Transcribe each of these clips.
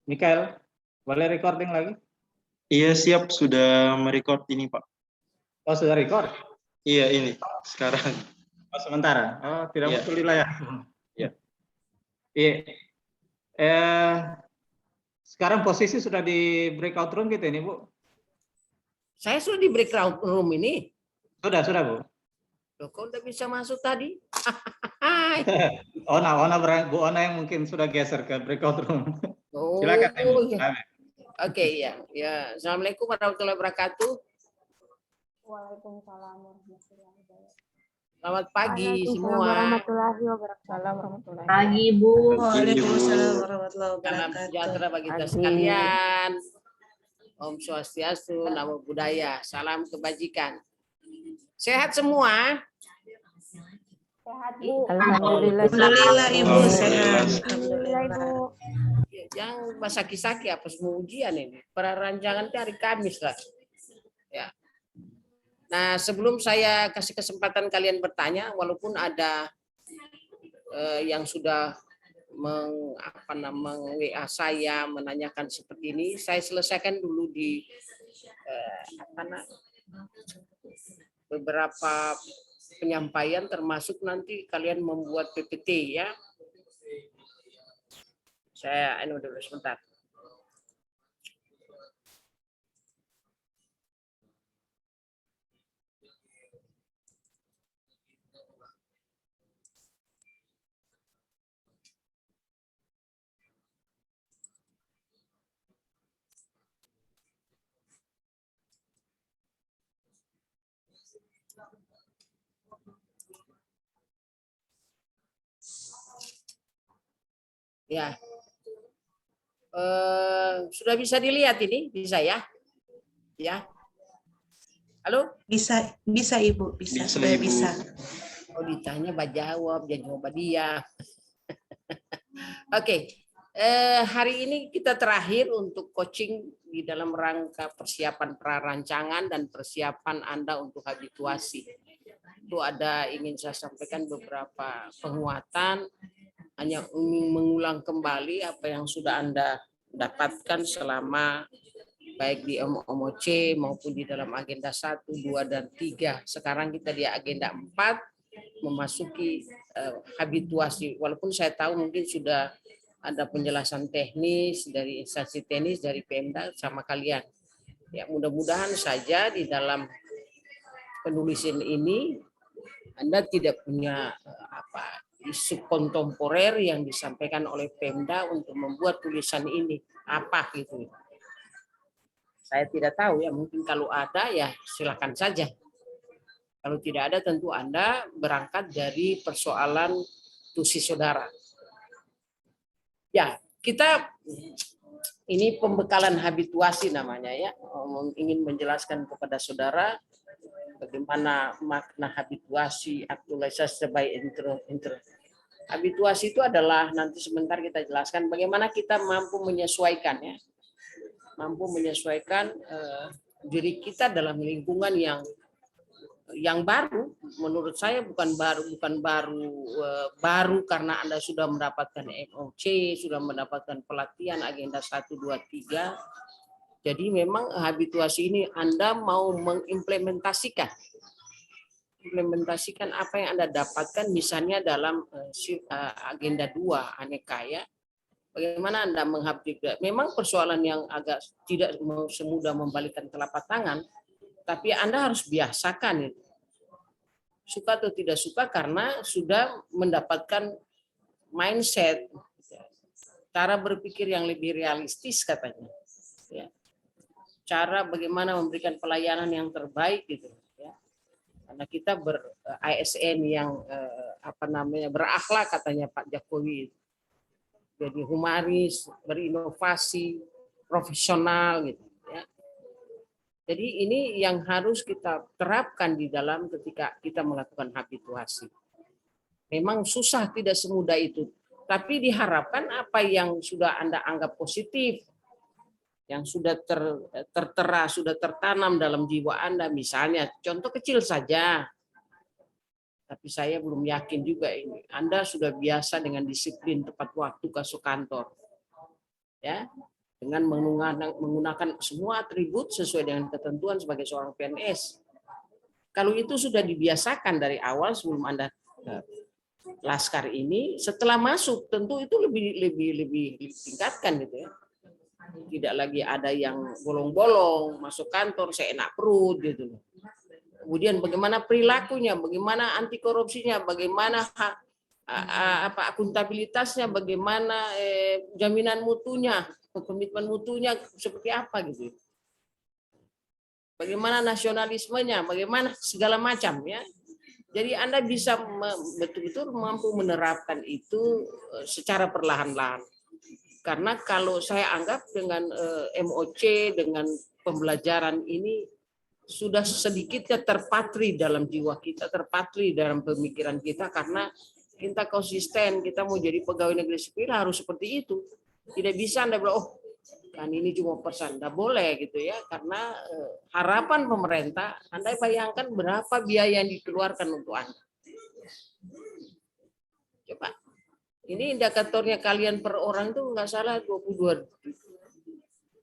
Mikael, boleh recording lagi? Iya siap, sudah merecord ini Pak. Oh sudah record? Iya ini sekarang. Oh sementara. Oh tidak Iya. muncul di layar. Iya. Iya. Sekarang posisi sudah di breakout room gitu ini Bu? Saya sudah di breakout room ini. Sudah Bu. Loh, kok udah bisa masuk tadi? Bu Ona yang mungkin sudah geser ke breakout room. Oh, Silakan Ibu. ya. Oke ya. Ya, Assalamualaikum warahmatullahi wabarakatuh. Waalaikumsalam warahmatullahi wabarakatuh. Selamat pagi semua. Warahmatullahi wabarakatuh. Pagi Bu. Waalaikumsalam warahmatullahi Salam sejahtera bagi kita sekalian. Om Swastiastu, Namo Buddhaya, salam kebajikan. Sehat semua? Sehat Bu. Alhamdulillah Ibu sehat. Alhamdulillah Ibu. Yang masaki-saki apa semua ujian ini? Perancangan hari Kamis lah. Ya. Nah, sebelum saya kasih kesempatan kalian bertanya, walaupun ada yang sudah WA saya menanyakan seperti ini, saya selesaikan dulu di beberapa penyampaian, termasuk nanti kalian membuat PPT ya. Saya dulu sebentar. Ya, sudah bisa dilihat ini, bisa ya? Ya, halo? Bisa Ibu, bisa. Bisa, Sudah Ibu. bisa. Oh ditanya, jawab, jangan jawab dia. Oke, hari ini kita terakhir untuk coaching di dalam rangka persiapan prarancangan dan persiapan Anda untuk habituasi. Itu ada ingin saya sampaikan beberapa penguatan, hanya ingin mengulang kembali apa yang sudah Anda dapatkan selama baik di MOC maupun di dalam agenda 1, 2, dan 3. Sekarang kita di agenda 4, memasuki habituasi. Walaupun saya tahu mungkin sudah ada penjelasan teknis dari instansi teknis, dari Pemda sama kalian. Ya, mudah-mudahan saja di dalam penulisan ini Anda tidak punya isu kontemporer yang disampaikan oleh Pemda untuk membuat tulisan ini apa gitu. Saya tidak tahu ya, mungkin kalau ada ya silakan saja. Kalau tidak ada tentu Anda berangkat dari persoalan tusi saudara. Ya, kita ini pembekalan habituasi namanya ya. Ingin menjelaskan kepada saudara bagaimana makna habituasi, aktualisasi sebagai intro. Habituasi itu adalah, nanti sebentar kita jelaskan bagaimana kita mampu menyesuaikan ya. Mampu menyesuaikan diri kita dalam lingkungan yang baru. Menurut saya bukan baru karena Anda sudah mendapatkan MOC, sudah mendapatkan pelatihan agenda 1, 2, 3. Jadi memang habituasi ini Anda mau mengimplementasikan apa yang Anda dapatkan misalnya dalam agenda 2 aneka ya. Bagaimana Anda menghabituasi? Memang persoalan yang agak tidak semudah membalikkan telapak tangan, tapi Anda harus biasakan itu. Suka atau tidak suka karena sudah mendapatkan mindset, cara berpikir yang lebih realistis katanya. Ya. Cara bagaimana memberikan pelayanan yang terbaik gitu. Karena kita ASN yang berakhlak katanya Pak Jokowi, jadi humanis, berinovasi, profesional gitu ya. Jadi ini yang harus kita terapkan di dalam ketika kita melakukan habituasi. Memang susah, tidak semudah itu, tapi diharapkan apa yang sudah Anda anggap positif, yang sudah tertera, sudah tertanam dalam jiwa Anda, misalnya contoh kecil saja, tapi saya belum yakin juga ini. Anda sudah biasa dengan disiplin tepat waktu masuk kantor, ya. dengan menggunakan semua atribut sesuai dengan ketentuan sebagai seorang PNS. Kalau itu sudah dibiasakan dari awal sebelum Anda laskar ini, setelah masuk tentu itu lebih tingkatkan gitu ya. Tidak lagi ada yang bolong-bolong masuk kantor seenak perut gitu. Kemudian bagaimana perilakunya, bagaimana anti korupsinya, bagaimana akuntabilitasnya, bagaimana jaminan mutunya, komitmen mutunya seperti apa gitu. Bagaimana nasionalismenya, bagaimana segala macam ya. Jadi Anda bisa betul-betul mampu menerapkan itu secara perlahan-lahan. Karena kalau saya anggap dengan MOC, dengan pembelajaran ini sudah sedikitnya terpatri dalam jiwa kita, terpatri dalam pemikiran kita, karena kita konsisten, kita mau jadi pegawai negeri sipil harus seperti itu. Tidak bisa Anda bilang, oh kan ini cuma persen, nggak boleh gitu ya, karena harapan pemerintah, Anda bayangkan berapa biaya yang dikeluarkan untuk Anda. Coba, ini indikatornya kalian per orang tuh nggak salah 22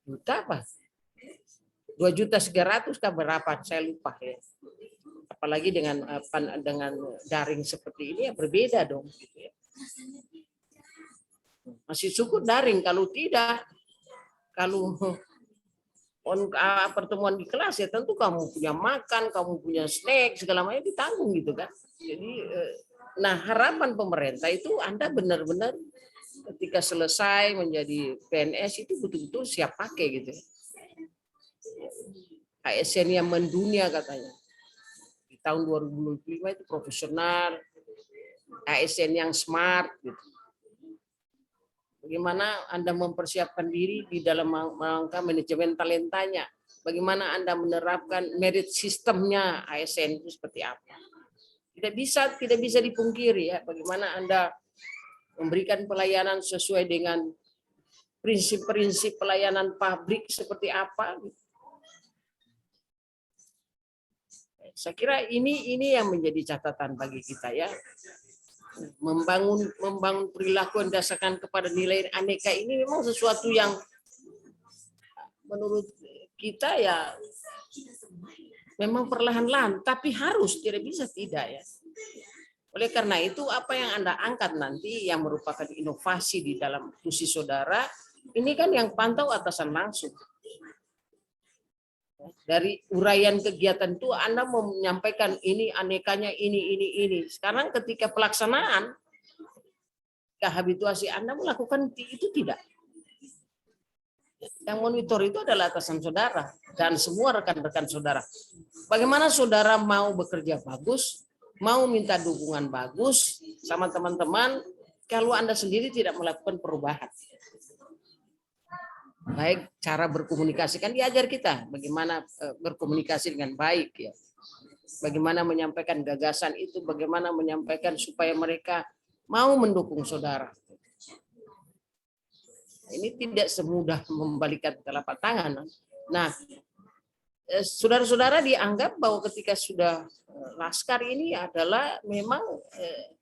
juta apa? 2.300.000 kah berapa? Saya lupa ya. Apalagi dengan daring seperti ini ya berbeda dong. Gitu ya. Masih cukup daring, kalau tidak. Kalau pertemuan di kelas ya tentu kamu punya makan, kamu punya snack, segala macam ditanggung gitu kan. Jadi, nah harapan pemerintah itu Anda benar-benar ketika selesai menjadi PNS itu betul-betul siap pakai gitu. ASN yang mendunia katanya. Di tahun 2025 itu profesional, ASN yang smart gitu. Bagaimana Anda mempersiapkan diri di dalam rangka manajemen talentanya? Bagaimana Anda menerapkan merit sistemnya ASN itu seperti apa? Tidak bisa dipungkiri ya. Bagaimana Anda memberikan pelayanan sesuai dengan prinsip-prinsip pelayanan publik seperti apa? Saya kira ini yang menjadi catatan bagi kita ya. Membangun perilaku yang didasarkan kepada nilai aneka ini memang sesuatu yang menurut kita ya memang perlahan-lahan, tapi harus, tidak bisa tidak ya. Oleh karena itu apa yang Anda angkat nanti yang merupakan inovasi di dalam fungsi saudara, ini kan yang pantau atasan langsung. Dari uraian kegiatan itu Anda mau menyampaikan ini anekanya ini. Sekarang ketika pelaksanaan kehabituasi Anda melakukan itu tidak. Yang monitor itu adalah atasan saudara dan semua rekan-rekan saudara. Bagaimana saudara mau bekerja bagus, mau minta dukungan bagus sama teman-teman kalau Anda sendiri tidak melakukan perubahan. Baik cara berkomunikasi, kan diajar kita bagaimana berkomunikasi dengan baik ya. Bagaimana menyampaikan gagasan itu, bagaimana menyampaikan supaya mereka mau mendukung saudara. Ini tidak semudah membalikan telapak tangan. Nah, saudara-saudara dianggap bahwa ketika sudah laskar ini adalah memang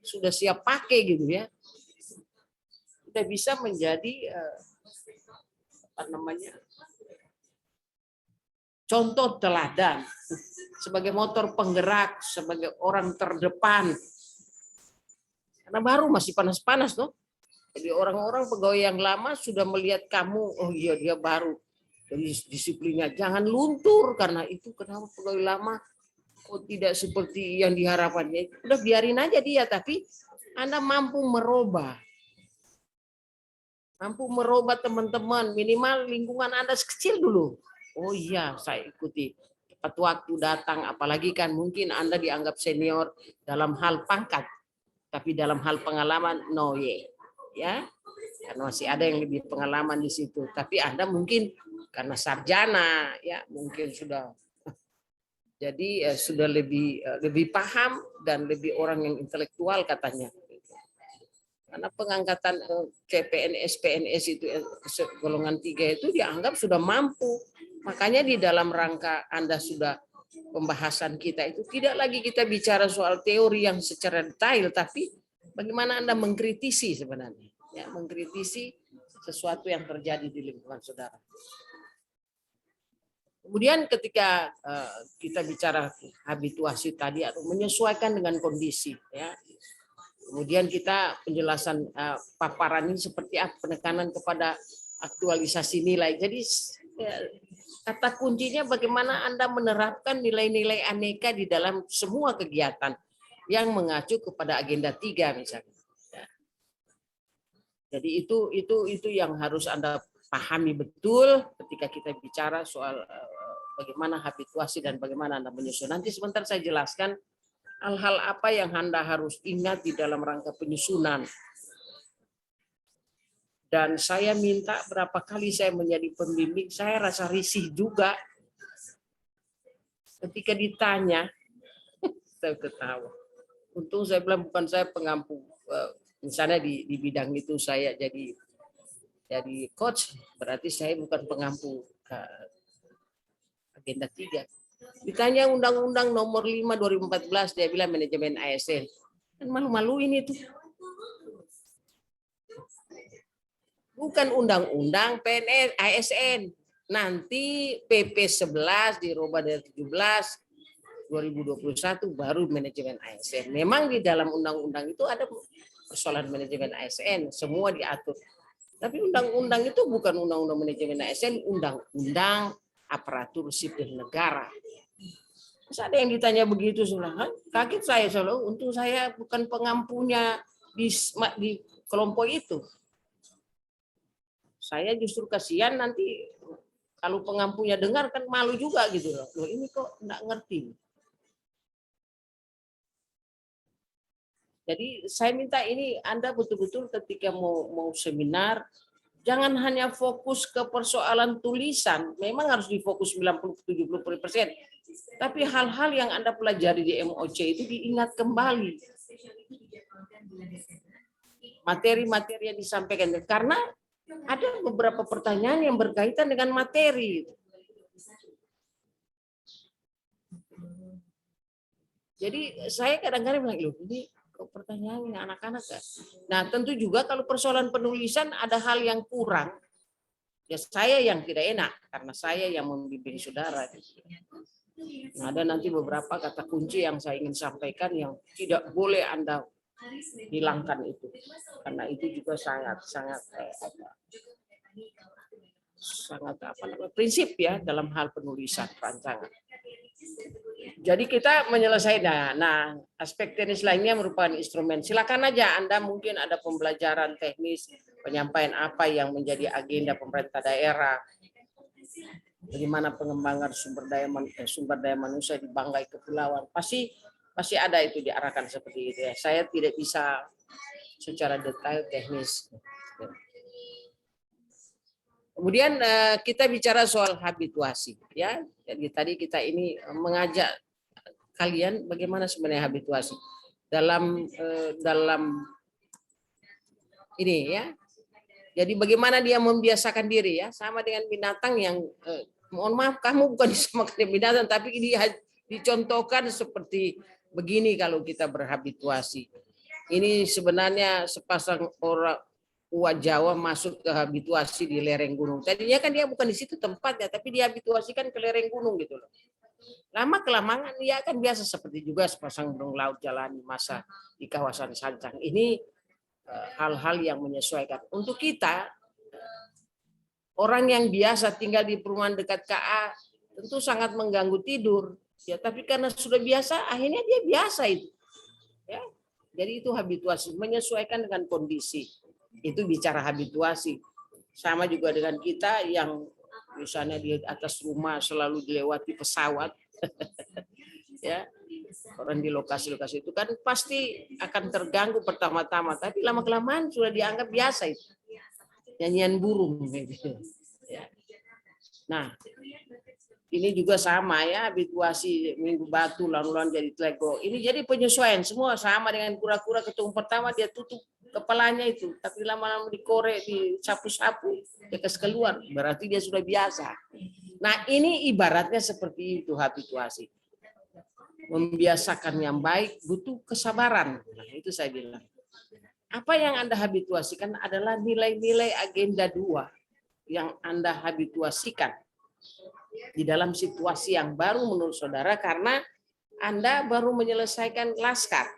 sudah siap pakai gitu ya. Sudah bisa menjadi contoh teladan sebagai motor penggerak, sebagai orang terdepan. Karena baru masih panas-panas tuh. Jadi orang-orang pegawai yang lama sudah melihat kamu, oh iya dia baru. Jadi disiplinnya jangan luntur karena itu kenapa pegawai lama kok tidak seperti yang diharapkannya. Udah biarin aja dia, tapi Anda mampu merubah. Mampu merubah teman-teman, minimal lingkungan Anda sekecil dulu. Oh iya, saya ikuti. Tepat waktu datang, apalagi kan mungkin Anda dianggap senior dalam hal pangkat, tapi dalam hal pengalaman, no ye. Ya, karena masih ada yang lebih pengalaman di situ. Tapi Anda mungkin karena sarjana, ya mungkin sudah. Jadi sudah lebih paham dan lebih orang yang intelektual katanya. Karena pengangkatan CPNS, PNS itu golongan 3 itu dianggap sudah mampu. Makanya di dalam rangka Anda sudah pembahasan kita itu tidak lagi kita bicara soal teori yang secara detail, tapi bagaimana Anda mengkritisi sebenarnya. Ya, mengkritisi sesuatu yang terjadi di lingkungan saudara. Kemudian ketika kita bicara habituasi tadi atau menyesuaikan dengan kondisi, ya. Kemudian kita penjelasan paparan ini seperti apa, penekanan kepada aktualisasi nilai. Jadi kata kuncinya bagaimana Anda menerapkan nilai-nilai aneka di dalam semua kegiatan yang mengacu kepada agenda 3 misalnya. Ya. Jadi itu yang harus Anda pahami betul ketika kita bicara soal bagaimana habituasi dan bagaimana Anda menyusun. Nanti sebentar saya jelaskan hal-hal apa yang Anda harus ingat di dalam rangka penyusunan. Dan saya minta berapa kali saya menjadi pembimbing, saya rasa risih juga ketika ditanya, saya ketawa. Untung saya bilang bukan saya pengampu. Misalnya di bidang itu saya jadi coach, berarti saya bukan pengampu agenda 3. Ditanya Undang-Undang Nomor 5 2014, dia bilang manajemen ASN. Kan malu-maluin itu. Bukan Undang-Undang PNS ASN. Nanti PP 11 dirubah dari 17 2021 baru manajemen ASN. Memang di dalam undang-undang itu ada persoalan manajemen ASN, semua diatur. Tapi undang-undang itu bukan undang-undang manajemen ASN, undang-undang aparatur sipil negara. Terus ada yang ditanya begitu, kaget saya selalu. Untung saya bukan pengampunya di kelompok itu. Saya justru kasihan nanti kalau pengampunya dengar kan malu juga gitu loh. Loh ini kok enggak ngerti. Jadi saya minta ini Anda betul-betul ketika mau seminar jangan hanya fokus ke persoalan tulisan, memang harus difokus 90-70%. Tapi hal-hal yang Anda pelajari di MOC itu diingat kembali. Materi-materi yang disampaikan karena ada beberapa pertanyaan yang berkaitan dengan materi. Jadi saya kadang-kadang bilang, loh ini pertanyaannya anak-anak kan. Nah tentu juga kalau persoalan penulisan ada hal yang kurang, ya saya yang tidak enak karena saya yang membimbing saudara. Nah, ada nanti beberapa kata kunci yang saya ingin sampaikan yang tidak boleh Anda hilangkan itu, karena itu juga sangat prinsip ya dalam hal penulisan rancangan. Jadi kita menyelesaikan. Nah, aspek teknis lainnya merupakan instrumen. Silakan aja Anda mungkin ada pembelajaran teknis, penyampaian apa yang menjadi agenda pemerintah daerah, bagaimana pengembangan sumber daya manusia di Banggai Kepulauan. Pasti ada itu diarahkan seperti itu ya. Saya tidak bisa secara detail teknis. Kemudian kita bicara soal habituasi ya. Jadi tadi kita ini mengajak kalian bagaimana sebenarnya habituasi dalam ini ya. Jadi bagaimana dia membiasakan diri ya, sama dengan binatang yang mohon maaf kamu bukan disamakan dengan binatang tapi ini dicontohkan seperti begini kalau kita berhabituasi. Ini sebenarnya sepasang orang Jawa masuk ke habituasi di lereng gunung. Tadinya kan dia bukan di situ tempatnya, tapi dia habituasikan ke lereng gunung gitu loh. Lama kelamaan dia akan biasa seperti juga sepasang burung laut jalani masa di kawasan Sancang. Ini hal-hal yang menyesuaikan. Untuk kita, orang yang biasa tinggal di perumahan dekat KA tentu sangat mengganggu tidur. Ya, tapi karena sudah biasa, akhirnya dia biasa itu. Ya, jadi itu habituasi, menyesuaikan dengan kondisi. Itu bicara habituasi. Sama juga dengan kita yang misalnya di atas rumah selalu dilewati pesawat. Ya, orang di lokasi-lokasi itu kan pasti akan terganggu pertama-tama, tapi lama-kelamaan sudah dianggap biasa itu. Nyanyian burung gitu. Ya. Nah, ini juga sama ya, habituasi Minggu Batu lalu-lalu jadi Tlego. Ini jadi penyesuaian semua sama dengan kura-kura ketemu pertama dia tutup kepalanya itu, tapi lama-lama dikorek, disapu-sapu, dia keluar, berarti dia sudah biasa. Nah ini ibaratnya seperti itu habituasi. Membiasakan yang baik butuh kesabaran. Nah, itu saya bilang. Apa yang Anda habituasikan adalah nilai-nilai agenda 2 yang Anda habituasikan di dalam situasi yang baru menurut saudara, karena Anda baru menyelesaikan laskar.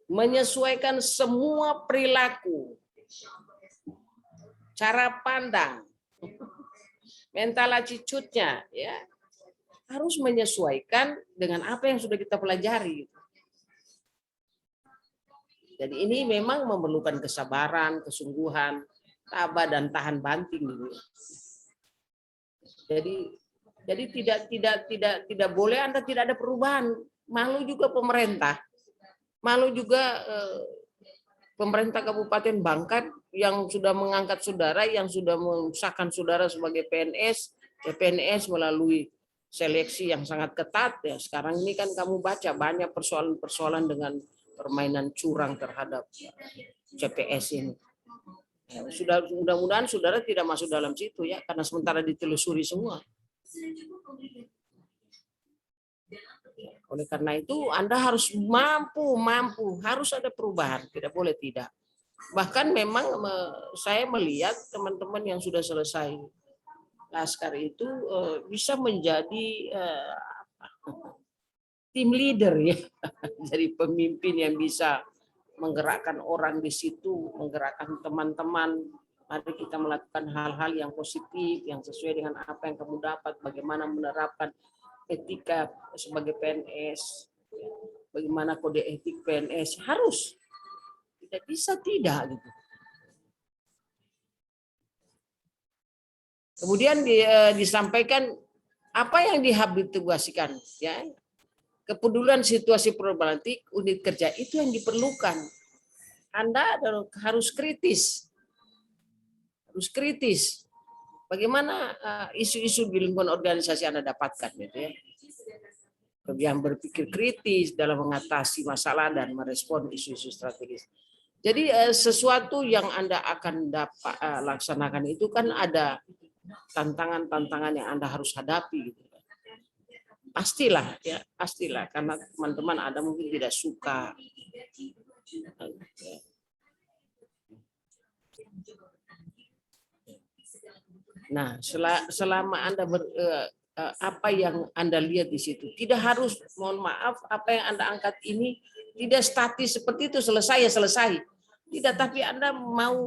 Menyesuaikan semua perilaku, cara pandang, mental attitude-nya, ya, harus menyesuaikan dengan apa yang sudah kita pelajari. Jadi ini memang memerlukan kesabaran, kesungguhan, tabah dan tahan banting. Jadi tidak boleh Anda tidak ada perubahan. Malu juga pemerintah. Malu juga pemerintah Kabupaten Bangka yang sudah mengangkat saudara, yang sudah mengesahkan saudara sebagai PNS melalui seleksi yang sangat ketat. Ya, sekarang ini kan kamu baca banyak persoalan-persoalan dengan permainan curang terhadap CPS ini. Ya, mudah-mudahan saudara tidak masuk dalam situ ya, karena sementara ditelusuri semua. Oleh karena itu Anda harus mampu, harus ada perubahan, tidak boleh tidak. Bahkan memang saya melihat teman-teman yang sudah selesai laskar itu bisa menjadi tim leader ya, jadi pemimpin yang bisa menggerakkan orang di situ, menggerakkan teman-teman. Mari kita melakukan hal-hal yang positif, yang sesuai dengan apa yang kamu dapat, bagaimana menerapkan etika sebagai PNS, bagaimana kode etik PNS, harus, tidak bisa tidak gitu. Kemudian disampaikan apa yang dihabituasikan, ya, kepedulian situasi problematik unit kerja itu yang diperlukan. Anda harus kritis, bagaimana isu-isu di lingkungan organisasi Anda dapatkan, gitu ya. Yang berpikir kritis dalam mengatasi masalah dan merespon isu-isu strategis. Jadi sesuatu yang Anda akan dapat laksanakan itu kan ada tantangan-tantangan yang Anda harus hadapi, gitu. Pastilah ya, pastilah, karena teman-teman ada mungkin tidak suka. Nah, selama Anda apa yang Anda lihat di situ, tidak harus, mohon maaf, apa yang Anda angkat ini tidak statis seperti itu, selesai ya selesai. Tidak, tapi Anda mau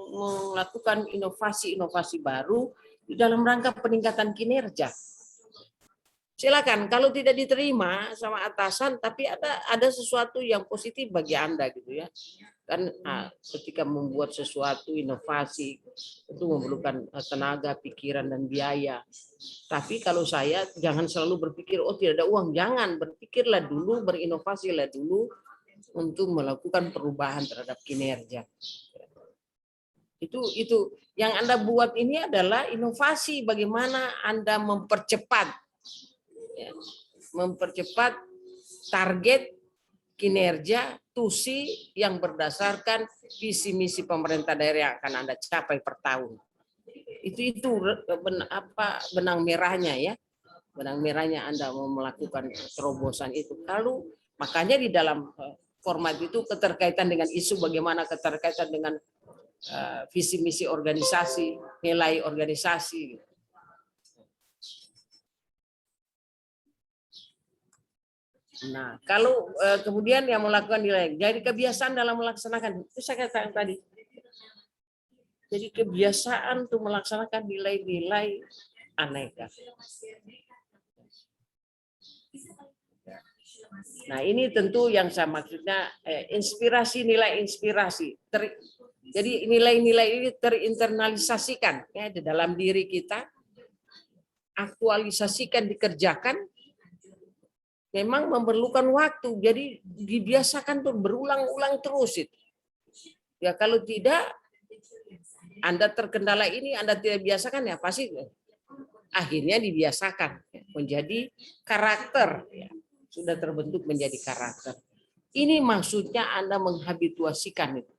melakukan inovasi-inovasi baru di dalam rangka peningkatan kinerja. Silakan, kalau tidak diterima sama atasan, tapi ada sesuatu yang positif bagi Anda gitu ya. Kan ketika membuat sesuatu inovasi itu memerlukan tenaga, pikiran dan biaya. Tapi kalau saya jangan selalu berpikir oh tidak ada uang, jangan, berpikirlah dulu, berinovasilah dulu untuk melakukan perubahan terhadap kinerja. Itu yang Anda buat ini adalah inovasi, bagaimana Anda mempercepat target kinerja TUSI yang berdasarkan visi misi pemerintah daerah yang akan Anda capai per tahun. Itu benang merahnya ya. Benang merahnya Anda mau melakukan terobosan itu. Lalu makanya di dalam format itu keterkaitan dengan isu, bagaimana keterkaitan dengan visi misi organisasi, nilai organisasi. Nah, kalau kemudian yang melakukan nilai, jadi kebiasaan dalam melaksanakan, itu saya katakan tadi. Jadi kebiasaan untuk melaksanakan nilai-nilai aneka. Nah, ini tentu yang saya maksudnya inspirasi, nilai inspirasi. Jadi nilai-nilai ini terinternalisasikan ya di dalam diri kita, aktualisasikan, dikerjakan. Memang memerlukan waktu, jadi dibiasakan tuh berulang-ulang terus itu. Ya kalau tidak, Anda terkendala ini, Anda tidak biasakan ya pasti akhirnya dibiasakan menjadi karakter, ya. Sudah terbentuk menjadi karakter. Ini maksudnya Anda menghabituasikan itu.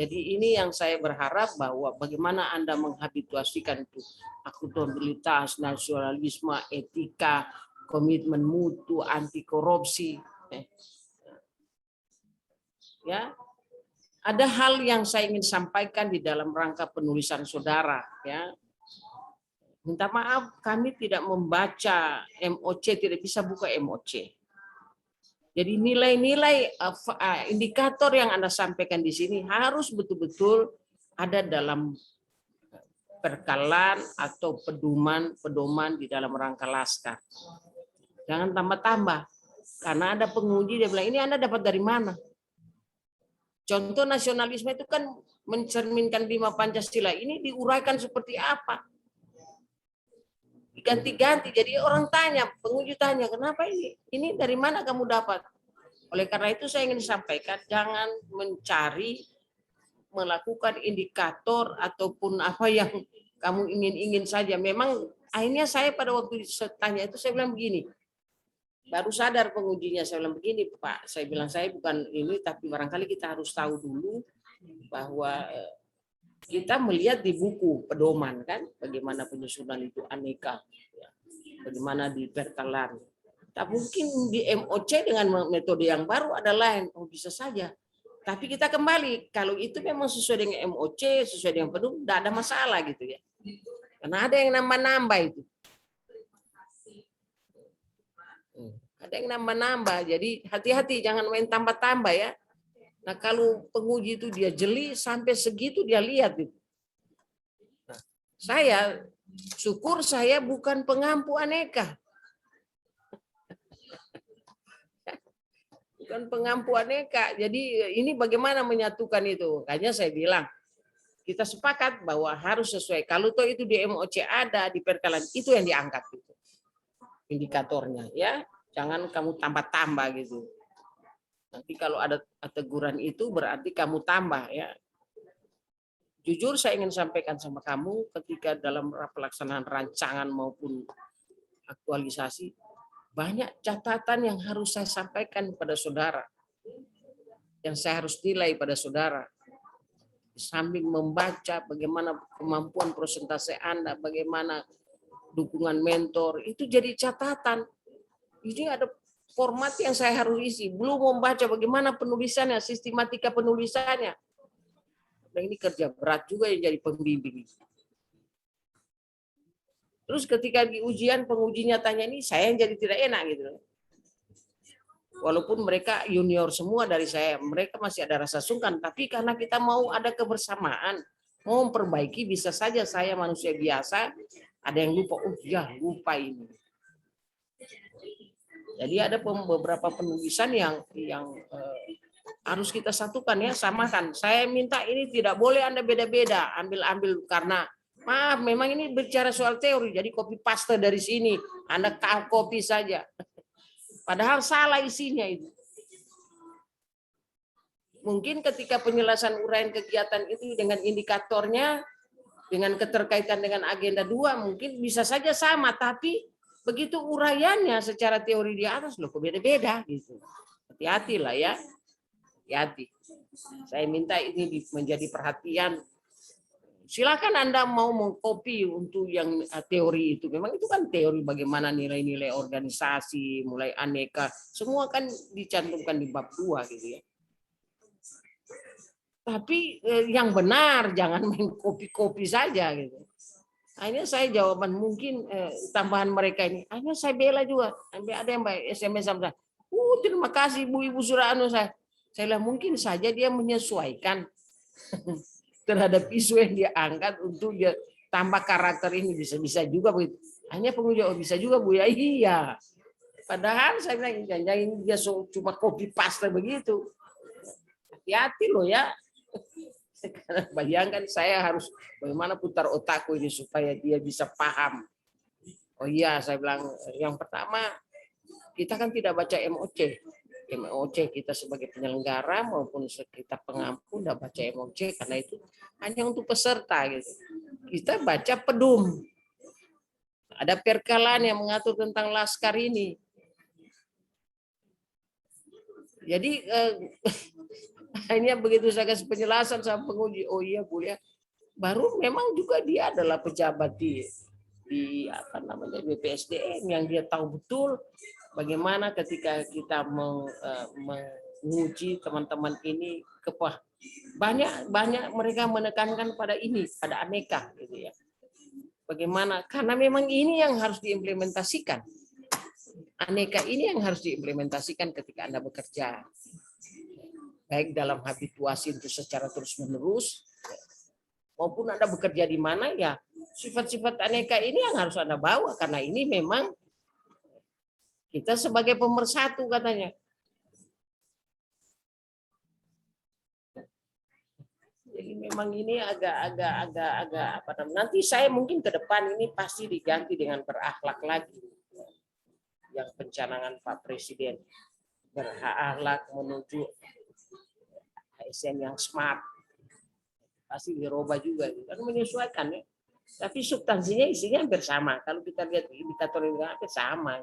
Jadi ini yang saya berharap bahwa bagaimana Anda menghabituasikan itu akuntabilitas, nasionalisme, etika, komitmen mutu, anti korupsi. ya. Ada hal yang saya ingin sampaikan di dalam rangka penulisan saudara, ya. Minta maaf, kami tidak membaca MOC, tidak bisa buka MOC. Jadi nilai-nilai indikator yang Anda sampaikan di sini harus betul-betul ada dalam perkalaan atau pedoman di dalam rangka laskar. Jangan tambah-tambah. Karena ada penguji dia bilang, ini Anda dapat dari mana? Contoh nasionalisme itu kan mencerminkan 5 Pancasila. Ini diuraikan seperti apa? Diganti-ganti. Jadi orang tanya, penguji tanya, kenapa ini? Ini dari mana kamu dapat? Oleh karena itu saya ingin sampaikan, jangan mencari, melakukan indikator ataupun apa yang kamu ingin saja. Memang akhirnya saya pada waktu tanya itu saya bilang begini. Baru sadar pengujinya, saya bilang begini Pak, saya bilang saya bukan ini, tapi barangkali kita harus tahu dulu bahwa kita melihat di buku pedoman kan, bagaimana penyusunan itu aneka, ya. Bagaimana di perkalaan. Tak mungkin di MOC dengan metode yang baru ada lain, oh bisa saja. Tapi kita kembali, kalau itu memang sesuai dengan MOC, sesuai dengan pedoman, tidak ada masalah gitu ya. Karena ada yang nambah-nambah itu. Ada yang nambah-nambah, jadi hati-hati jangan main tambah-tambah ya. Nah kalau penguji itu dia jeli sampai segitu dia lihat itu. Nah, saya syukur saya bukan pengampu aneka. Bukan pengampu aneka. Jadi ini bagaimana menyatukan itu? Makanya saya bilang kita sepakat bahwa harus sesuai. Kalau toh itu di MOC ada di perkalaan itu yang diangkat itu. Indikatornya ya. Jangan kamu tambah-tambah gitu. Nanti kalau ada teguran itu berarti kamu tambah ya. Jujur saya ingin sampaikan sama kamu ketika dalam pelaksanaan rancangan maupun aktualisasi banyak catatan yang harus saya sampaikan pada saudara. Yang saya harus nilai pada saudara. Sambil membaca bagaimana kemampuan presentasi Anda, bagaimana dukungan mentor, itu jadi catatan. Ini ada format yang saya harus isi. Belum membaca bagaimana penulisannya, sistematika penulisannya. Dan ini kerja berat juga yang jadi pembimbing. Terus ketika di ujian pengujinya tanya ini, saya yang jadi tidak enak gitu. Walaupun mereka junior semua dari saya, mereka masih ada rasa sungkan. Tapi karena kita mau ada kebersamaan, mau memperbaiki, bisa saja saya manusia biasa, ada yang lupa, oh ya lupa ini. Jadi ada beberapa penulisan yang harus kita satukan ya, samakan. Saya minta ini tidak boleh Anda beda-beda, ambil-ambil karena maaf memang ini bicara soal teori, jadi copy paste dari sini, Anda copy saja. Padahal salah isinya itu. Mungkin ketika penjelasan uraian kegiatan itu dengan indikatornya, dengan keterkaitan dengan agenda 2 mungkin bisa saja sama, tapi begitu uraiannya secara teori di atas loh kok beda-beda gitu. Hati-hati lah ya. Hati-hati. Saya minta ini menjadi perhatian. Silakan Anda mau mengcopy untuk yang teori itu. Memang itu kan teori bagaimana nilai-nilai organisasi, mulai aneka, semua kan dicantumkan di bab 2 gitu ya. Tapi yang benar jangan main copy-copy saja gitu. Akhirnya saya jawaban mungkin tambahan mereka ini. Akhirnya saya bela juga. Sampai ada yang SMS sama saya. Terima kasih Bu Ibu Surano saya. Saya bilang mungkin saja dia menyesuaikan terhadap isu yang dia angkat untuk dia tambah karakter ini bisa juga begitu. Hanya penguji bisa juga Bu ya. Iya. Padahal saya bilang jangan dia cuma copy paste begitu. Hati-hati loh ya. Sekarang bayangkan saya harus bagaimana putar otakku ini supaya dia bisa paham. Oh iya, saya bilang yang pertama kita kan tidak baca MOC. MOC kita sebagai penyelenggara maupun kita pengampu tidak baca MOC karena itu hanya untuk peserta gitu. Kita baca pedum. Ada perkalaan yang mengatur tentang laskar ini. Jadi hanya begitu saya kasih penjelasan sama penguji, oh iya Bu ya, baru memang juga dia adalah pejabat di apa namanya BPSDM yang dia tahu betul bagaimana ketika kita menguji teman-teman ini banyak mereka menekankan pada ini, pada aneka gitu ya. Bagaimana? Karena memang ini yang harus diimplementasikan. Aneka ini yang harus diimplementasikan ketika Anda bekerja. Baik dalam habituasi untuk secara terus-menerus, maupun Anda bekerja di mana, ya sifat-sifat aneka ini yang harus Anda bawa. Karena ini memang kita sebagai pemersatu katanya. Jadi memang ini agak apa namanya? Nanti saya mungkin ke depan ini pasti diganti dengan berakhlak lagi. Yang pencanangan Pak Presiden, berakhlak menuju ASN yang smart, pasti dirubah juga, kan menyesuaikan ya. Tapi substansinya isinya hampir sama. Kalau kita lihat indikator ini hampir sama.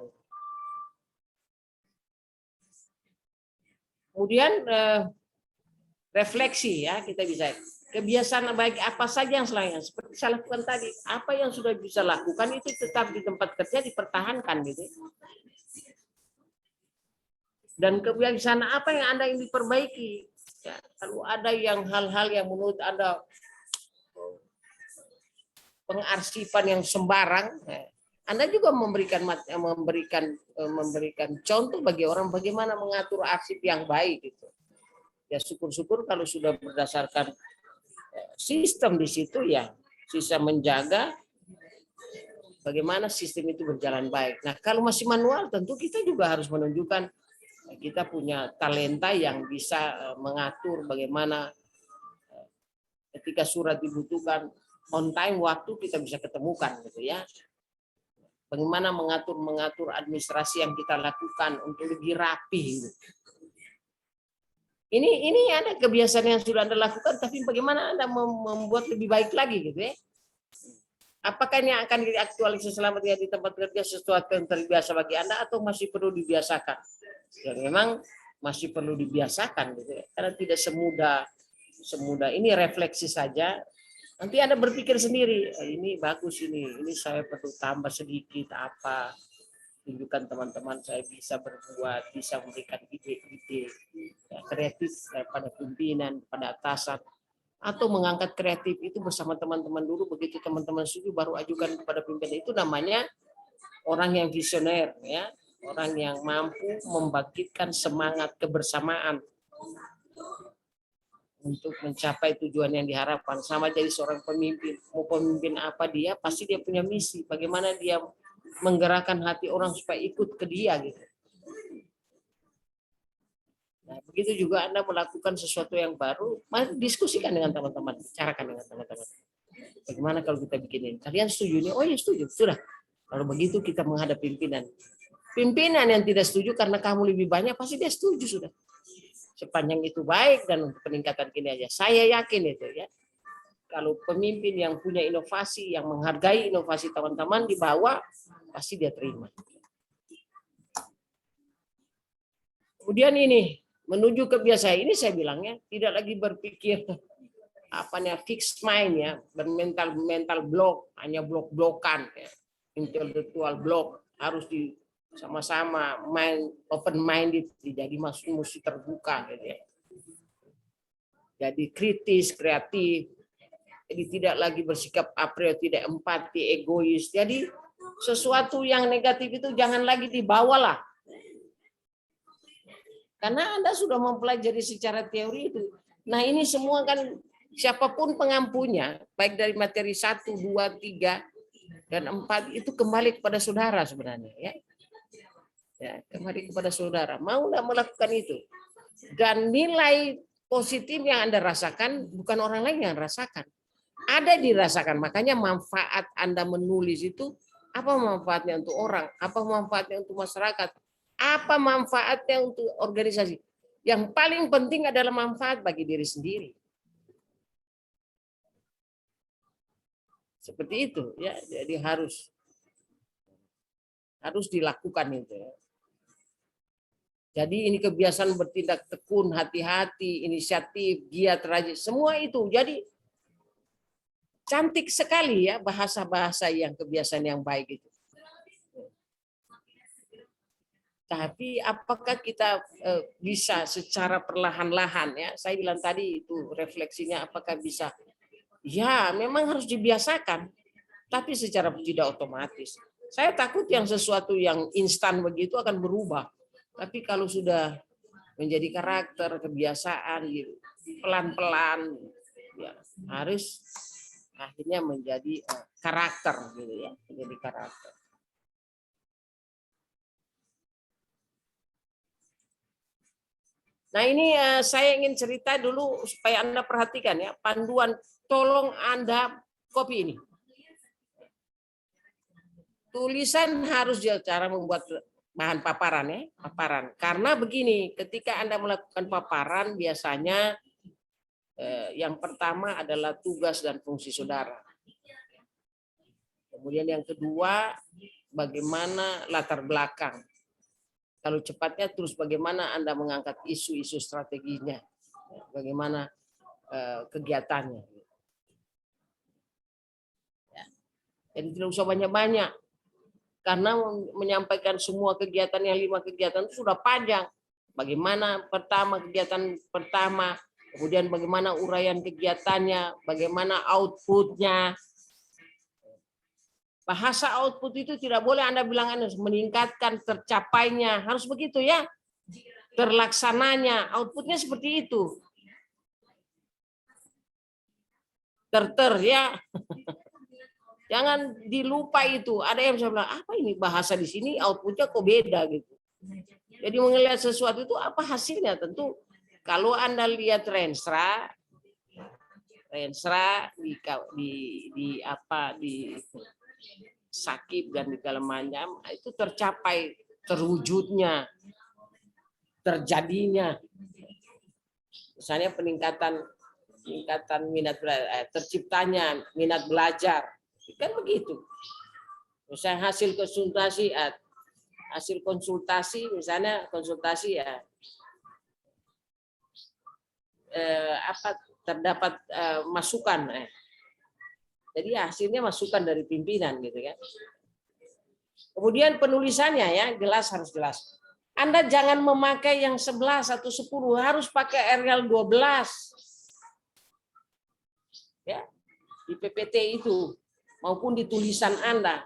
Kemudian refleksi ya, kita bisa kebiasaan baik apa saja yang selain seperti saya lakukan tadi, apa yang sudah bisa lakukan itu tetap di tempat kerja dipertahankan gitu. Dan kebiasaan apa yang Anda ingin diperbaiki? Ya, kalau ada yang hal-hal yang menurut Anda pengarsipan yang sembarang, Anda juga memberikan contoh bagi orang bagaimana mengatur arsip yang baik gitu. Ya syukur-syukur kalau sudah berdasarkan sistem di situ ya bisa menjaga bagaimana sistem itu berjalan baik. Nah, kalau masih manual tentu kita juga harus menunjukkan kita punya talenta yang bisa mengatur bagaimana ketika surat dibutuhkan on time waktu kita bisa ketemukan gitu ya. Bagaimana mengatur administrasi yang kita lakukan untuk lebih rapi. Gitu. Ini ada kebiasaan yang sudah Anda lakukan, tapi bagaimana Anda membuat lebih baik lagi gitu ya? Apakah ini akan diaktualisasi selama di tempat kerja sesuatu yang terbiasa bagi Anda atau masih perlu dibiasakan? Ya memang masih perlu dibiasakan gitu ya. Karena tidak semudah ini refleksi saja. Nanti Anda berpikir sendiri, ini bagus ini saya perlu tambah sedikit apa. Tunjukkan teman-teman saya bisa berbuat, bisa memberikan ide-ide ya, kreatif pada pimpinan, pada atasan, atau mengangkat kreatif itu bersama teman-teman dulu, begitu teman-teman setuju baru ajukan kepada pimpinan. Itu namanya orang yang visioner ya, orang yang mampu membangkitkan semangat kebersamaan untuk mencapai tujuan yang diharapkan. Sama jadi seorang pemimpin, mau pemimpin apa dia, pasti dia punya misi, bagaimana dia menggerakkan hati orang supaya ikut ke dia gitu. Nah, begitu juga Anda melakukan sesuatu yang baru, mari diskusikan dengan teman-teman, bicarakan dengan teman-teman. Bagaimana kalau kita bikin ini? Kalian setuju nih? Oh ya setuju, sudah. Kalau begitu kita menghadap pimpinan. Pimpinan yang tidak setuju karena kamu lebih banyak, pasti dia setuju sudah. Sepanjang itu baik dan untuk peningkatan kinerja. Saya yakin itu ya. Kalau pemimpin yang punya inovasi, yang menghargai inovasi teman-teman di bawah, pasti dia terima. Kemudian ini, menuju kebiasaan ini saya bilangnya, tidak lagi berpikir fixed mind ya, bermental block, hanya blok-blokan ya. Intellectual block, harus di sama-sama open minded, jadi mesti terbuka gitu ya. Jadi kritis, kreatif. Jadi tidak lagi bersikap a priori, tidak empati, egois. Jadi sesuatu yang negatif itu jangan lagi dibawalah. Karena Anda sudah mempelajari secara teori itu. Nah ini semua kan siapapun pengampunya, baik dari materi 1, 2, 3, dan 4 itu kembali kepada saudara sebenarnya. Ya, kembali kepada saudara. Mau nggak melakukan itu? Dan nilai positif yang Anda rasakan bukan orang lain yang rasakan. Ada dirasakan, makanya manfaat Anda menulis itu apa manfaatnya untuk orang, apa manfaatnya untuk masyarakat, apa manfaatnya untuk organisasi. Yang paling penting adalah manfaat bagi diri sendiri. Seperti itu ya, jadi harus dilakukan itu. Jadi ini kebiasaan bertindak tekun, hati-hati, inisiatif, giat, rajin, semua itu. Jadi cantik sekali ya bahasa-bahasa yang kebiasaan yang baik itu. Tapi apakah kita bisa secara perlahan-lahan ya? Saya bilang tadi itu refleksinya apakah bisa? Ya, memang harus dibiasakan, tapi secara tidak otomatis. Saya takut yang sesuatu yang instan begitu akan berubah. Tapi kalau sudah menjadi karakter, kebiasaan, gitu, pelan-pelan, ya harus akhirnya menjadi karakter, gitu ya, menjadi karakter. Nah ini saya ingin cerita dulu supaya Anda perhatikan ya, panduan, tolong Anda copy ini. Tulisan harus cara membuat bahan paparan ya, paparan. Karena begini, ketika Anda melakukan paparan biasanya yang pertama adalah tugas dan fungsi saudara. Kemudian yang kedua, bagaimana latar belakang. Kalau cepatnya terus bagaimana Anda mengangkat isu-isu strateginya, bagaimana kegiatannya. Jadi tidak usah banyak-banyak, karena menyampaikan semua kegiatan yang 5 kegiatan itu sudah panjang. Bagaimana pertama kegiatan pertama, kemudian bagaimana uraian kegiatannya, bagaimana outputnya. Bahasa output itu tidak boleh Anda bilang meningkatkan tercapainya, harus begitu ya. Terlaksananya, outputnya seperti itu. Ya. Jangan dilupa itu. Ada yang bisa bilang, apa ini bahasa di sini outputnya kok beda gitu. Jadi melihat sesuatu itu apa hasilnya? Tentu kalau Anda lihat Renstra di sakit dan di dalam macam itu tercapai, terwujudnya, terjadinya. Misalnya peningkatan minat terciptanya minat belajar, kan begitu. Misalnya hasil konsultasi misalnya konsultasi ya terdapat masukan. Jadi hasilnya masukan dari pimpinan gitu kan. Kemudian penulisannya ya harus jelas. Anda jangan memakai yang 11 atau 10, harus pakai Arial 12. Ya. Di PPT itu maupun di tulisan Anda.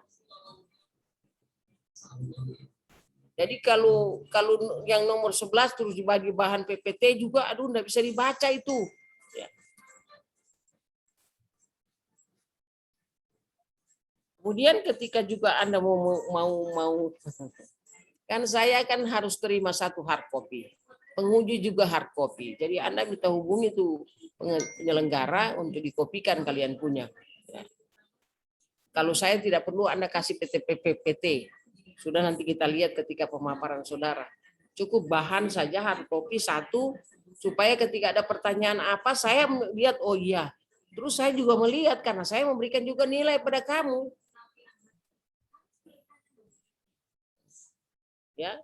Jadi kalau yang nomor 11 terus dibagi bahan PPT juga enggak bisa dibaca itu. Ya. Kemudian ketika juga Anda mau kan saya kan harus terima satu hard copy. Penguji juga hard copy. Jadi Anda minta hubungi tuh penyelenggara untuk dikopikan kalian punya. Ya. Kalau saya tidak perlu Anda kasih PPT. Sudah nanti kita lihat ketika pemaparan saudara. Cukup bahan saja hard copy satu supaya ketika ada pertanyaan apa saya lihat oh iya. Terus saya juga melihat karena saya memberikan juga nilai pada kamu. Ya.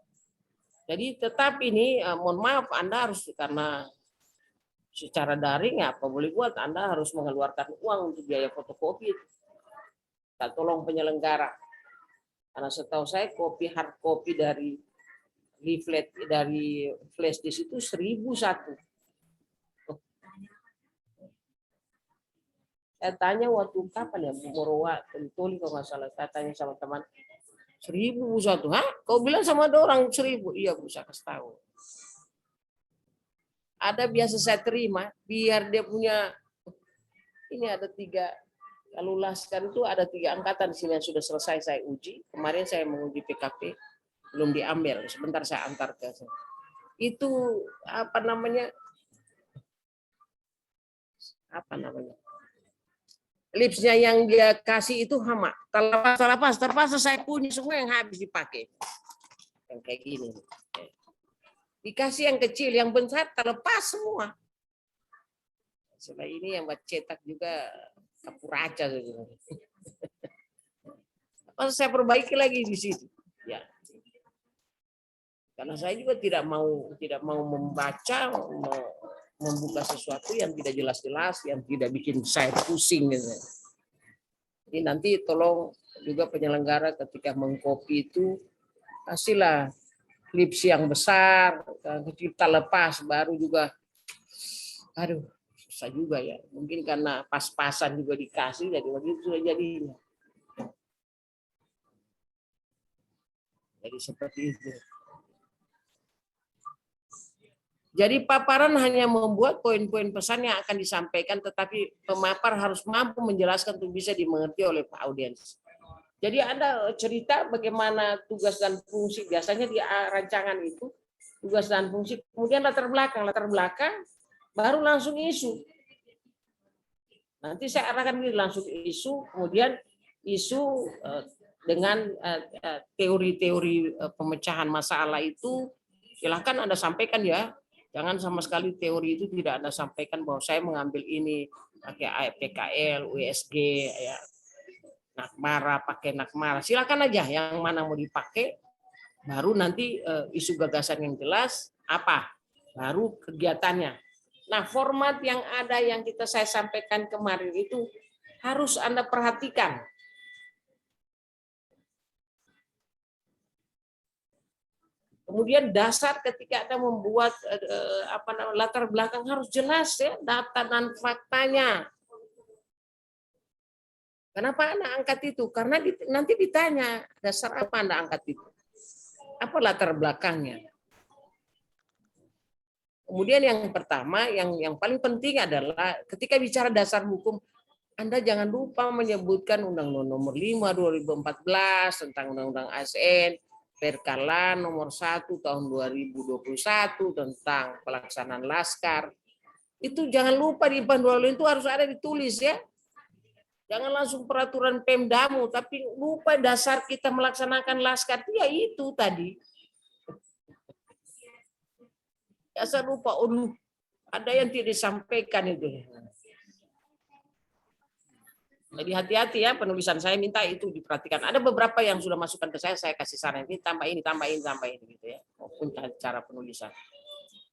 Jadi tetap ini mohon maaf Anda harus karena secara daring apa boleh buat Anda harus mengeluarkan uang untuk biaya fotokopi. Kita tolong penyelenggara. Karena setahu saya hard copy dari leaflet dari flash disk itu 1.001. Saya tanya waktu kapan ya Bu Morowa Tentoli kalau nggak salah, saya tanya sama teman 1.001. Hah? Kau bilang sama ada orang 1.000? Iya Bu, saya kasih tahu. Ada biasa saya terima biar dia punya ini ada 3. Kalau Laskar itu ada 3 angkatan di sini yang sudah selesai saya uji. Kemarin saya menguji PKP belum diambil. Sebentar saya antar ke sana. Itu apa namanya? Lipsnya yang dia kasih itu hama. Terlepas saya punya semua yang habis dipakai. Yang kayak gini. Dikasih yang kecil, yang besar terlepas semua. Setelah ini yang buat cetak juga kapuraca. Saya perbaiki lagi di situ. Ya. Karena saya juga tidak mau membaca, membuka sesuatu yang tidak jelas-jelas, yang tidak bikin saya pusing. Gitu. Jadi nanti tolong juga penyelenggara ketika mengcopy itu kasihlah lipsi yang besar, kita lepas, baru juga, aduh, susah juga ya. Mungkin karena pas-pasan juga dikasih, jadi begitu sudah jadinya. Jadi seperti itu. Jadi paparan hanya membuat poin-poin pesan yang akan disampaikan, tetapi pemapar harus mampu menjelaskan untuk bisa dimengerti oleh audiens. Jadi Anda cerita bagaimana tugas dan fungsi, biasanya di rancangan itu, tugas dan fungsi, kemudian latar belakang, baru langsung isu. Nanti saya arahkan ini langsung isu, kemudian isu dengan teori-teori pemecahan masalah itu, silahkan Anda sampaikan ya. Jangan sama sekali teori itu tidak Anda sampaikan bahwa saya mengambil ini pakai PKL, USG, ya, Nakmara, pakai Nakmara. Silakan aja yang mana mau dipakai. Baru nanti isu gagasan yang jelas apa, baru kegiatannya. Nah, format yang ada yang saya sampaikan kemarin itu harus Anda perhatikan. Kemudian dasar ketika Anda membuat latar belakang harus jelas ya, data dan faktanya. Kenapa Anda angkat itu? Karena nanti ditanya dasar apa Anda angkat itu. Apa latar belakangnya? Kemudian yang pertama, yang paling penting adalah ketika bicara dasar hukum, Anda jangan lupa menyebutkan Undang-Undang Nomor 5 2014 tentang Undang-Undang ASN, Perkala Nomor 1 Tahun 2021 tentang pelaksanaan Laskar. Itu jangan lupa di panduan itu harus ada ditulis ya. Jangan langsung peraturan Pemdamu, tapi lupa dasar kita melaksanakan Laskar ya itu tadi. Dasar lupa, ada yang tidak disampaikan itu. Jadi hati-hati ya penulisan saya, minta itu diperhatikan. Ada beberapa yang sudah masukkan ke saya kasih saran ini tambah ini gitu ya. Maupun cara penulisan.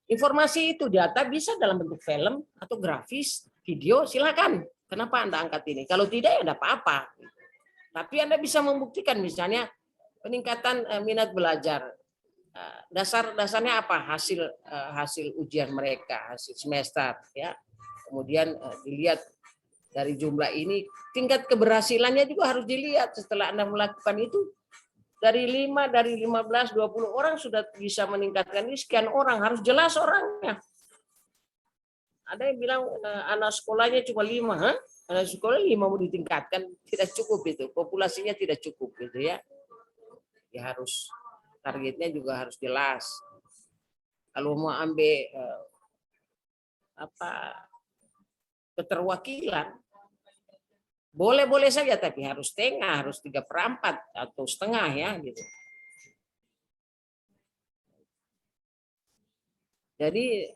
Informasi itu data bisa dalam bentuk film atau grafis, video, silakan. Kenapa Anda angkat ini? Kalau tidak ya tidak apa-apa. Tapi Anda bisa membuktikan misalnya peningkatan minat belajar. Dasarnya apa? Hasil ujian mereka, hasil semester ya. Kemudian dilihat dari jumlah ini, tingkat keberhasilannya juga harus dilihat setelah Anda melakukan itu. Dari 15, 20 orang sudah bisa meningkatkan ini, sekian orang, harus jelas orangnya. Ada yang bilang anak sekolahnya cuma 5, anak sekolah 5 mau ditingkatkan, tidak cukup itu, populasinya tidak cukup gitu ya. Ya harus, targetnya juga harus jelas. Kalau mau ambil keterwakilan, boleh saja, tapi harus setengah, harus 3/4 atau setengah ya gitu. Jadi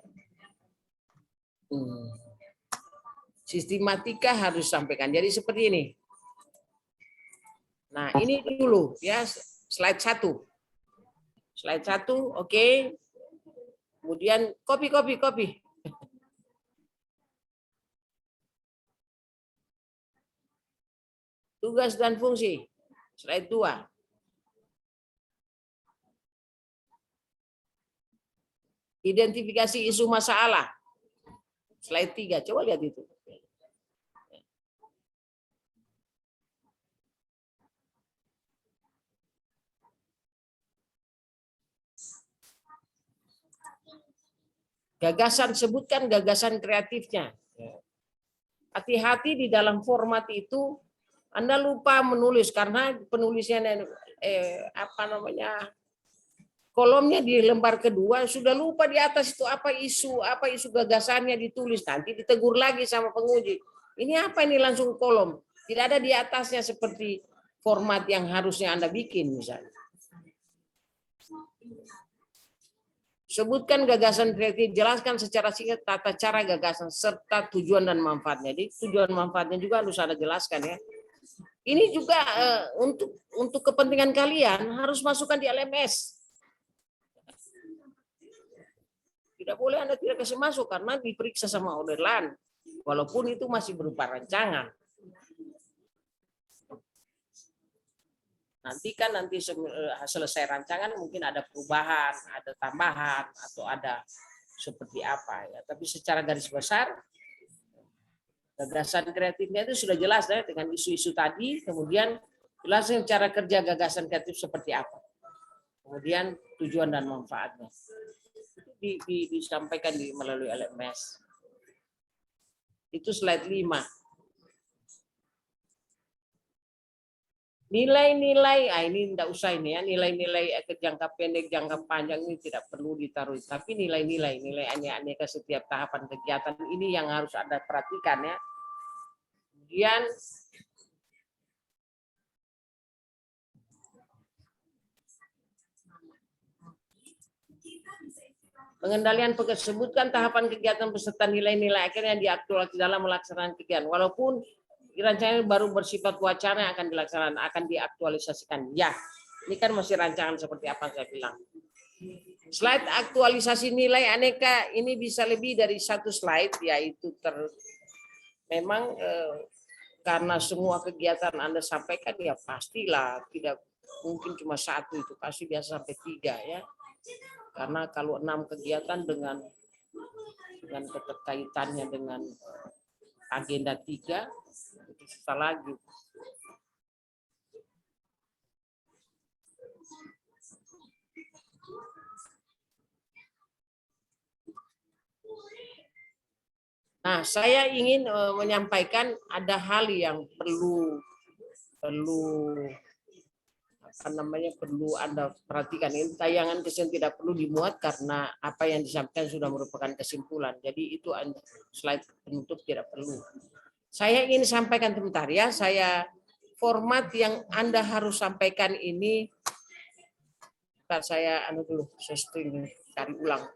sistematika harus sampaikan. Jadi seperti ini. Nah ini dulu ya, slide 1. Slide 1, oke. Kemudian copy. Tugas dan fungsi. Slide 2. Identifikasi isu masalah. Slide 3. Coba lihat itu. Gagasan, sebutkan gagasan kreatifnya. Hati-hati di dalam format itu Anda lupa menulis karena penulisnya kolomnya di lembar kedua sudah lupa di atas itu apa isu gagasannya ditulis, nanti ditegur lagi sama penguji. Ini apa ini langsung kolom, tidak ada di atasnya seperti format yang harusnya Anda bikin misalnya. Sebutkan gagasan kreatif, jelaskan secara singkat tata cara gagasan serta tujuan dan manfaatnya. Jadi tujuan manfaatnya juga harus Anda jelaskan ya. Ini juga untuk kepentingan kalian harus masukkan di LMS. Tidak boleh Anda tidak kasih masuk karena diperiksa sama orderan, walaupun itu masih berupa rancangan. Nanti kan selesai rancangan mungkin ada perubahan, ada tambahan, atau ada seperti apa ya. Tapi secara garis besar gagasan kreatifnya itu sudah jelas ya, dengan isu-isu tadi, kemudian jelasnya cara kerja gagasan kreatif seperti apa. Kemudian tujuan dan manfaatnya. Itu disampaikan melalui LMS. Itu slide 5. Nilai-nilai, ini tidak usah ini ya, nilai-nilai jangka pendek, jangka panjang ini tidak perlu ditaruh. Tapi nilai aneka setiap tahapan kegiatan ini yang harus Anda perhatikan ya. Kemudian pengendalian sebutkan tahapan kegiatan beserta nilai-nilai akhirnya diaktualisasi dalam melaksanakan kegiatan. Walaupun rancangan baru bersifat wacana yang akan dilaksanakan, akan diaktualisasikan. Ya, ini kan masih rancangan seperti apa saya bilang. Slide aktualisasi nilai aneka ini bisa lebih dari 1 slide, yaitu memang karena semua kegiatan Anda sampaikan ya pastilah tidak mungkin cuma 1, itu pasti biasa sampai 3 ya. Karena kalau 6 kegiatan dengan keterkaitannya dengan agenda 3 itu susah lagi. Nah, saya ingin menyampaikan ada hal yang perlu Anda perhatikan. Ini tayangan kesan tidak perlu dimuat karena apa yang disampaikan sudah merupakan kesimpulan. Jadi itu slide penutup tidak perlu. Saya ingin sampaikan sebentar ya. Format yang Anda harus sampaikan ini. Saya dulu, saya cari ulang.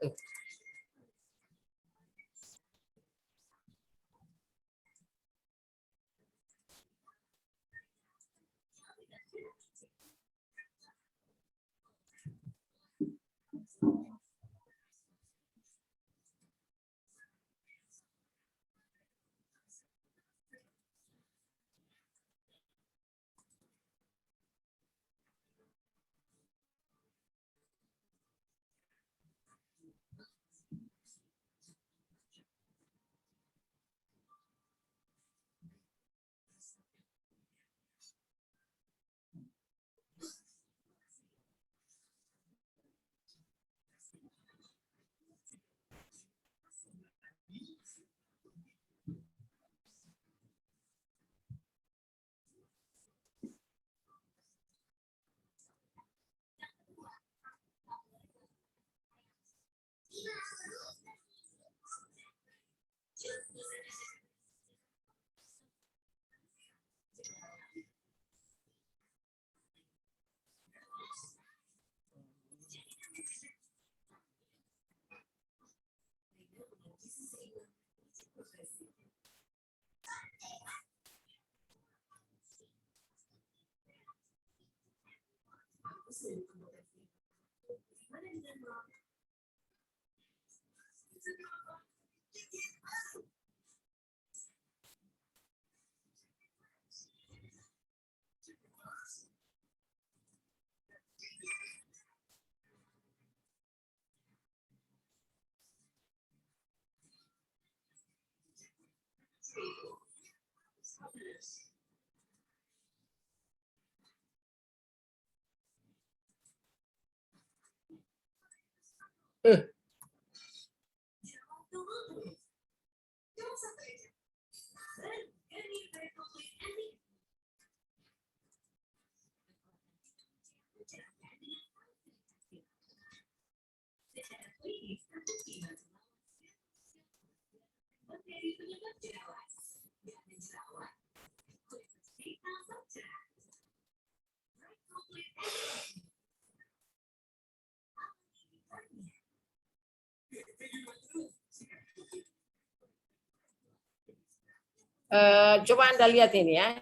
Coba Anda lihat ini ya.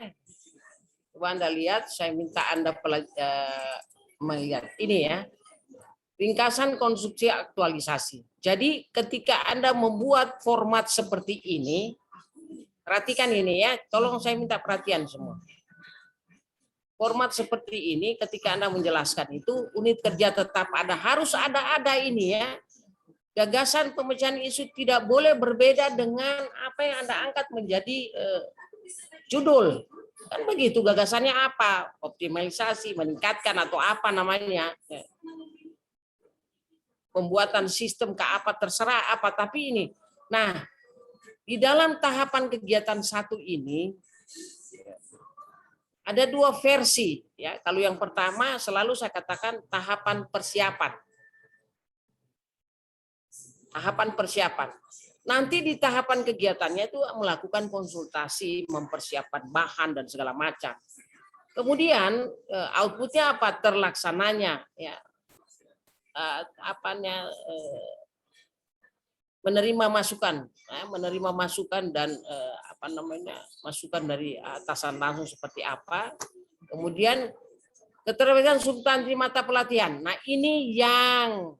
Coba Anda lihat, saya minta Anda melihat ini ya. Ringkasan konstruksi aktualisasi. Jadi ketika Anda membuat format seperti ini, perhatikan ini ya, tolong saya minta perhatian semua. format seperti ini ketika Anda menjelaskan itu unit kerja tetap ada, harus ada ini ya. Gagasan pemecahan isu tidak boleh berbeda dengan apa yang Anda angkat menjadi judul. Kan begitu, gagasannya apa? Optimalisasi, meningkatkan atau apa namanya. Pembuatan sistem ke apa, terserah apa, tapi ini. Nah, di dalam tahapan kegiatan satu ini ada dua versi ya. Kalau yang pertama selalu saya katakan tahapan persiapan. Tahapan persiapan. Nanti di tahapan kegiatannya itu melakukan konsultasi, mempersiapkan bahan dan segala macam. Kemudian outputnya apa? Terlaksananya ya. Menerima masukan dan masukan dari atasan langsung seperti apa. Kemudian keterkaitan substansi mata pelatihan. Nah, ini yang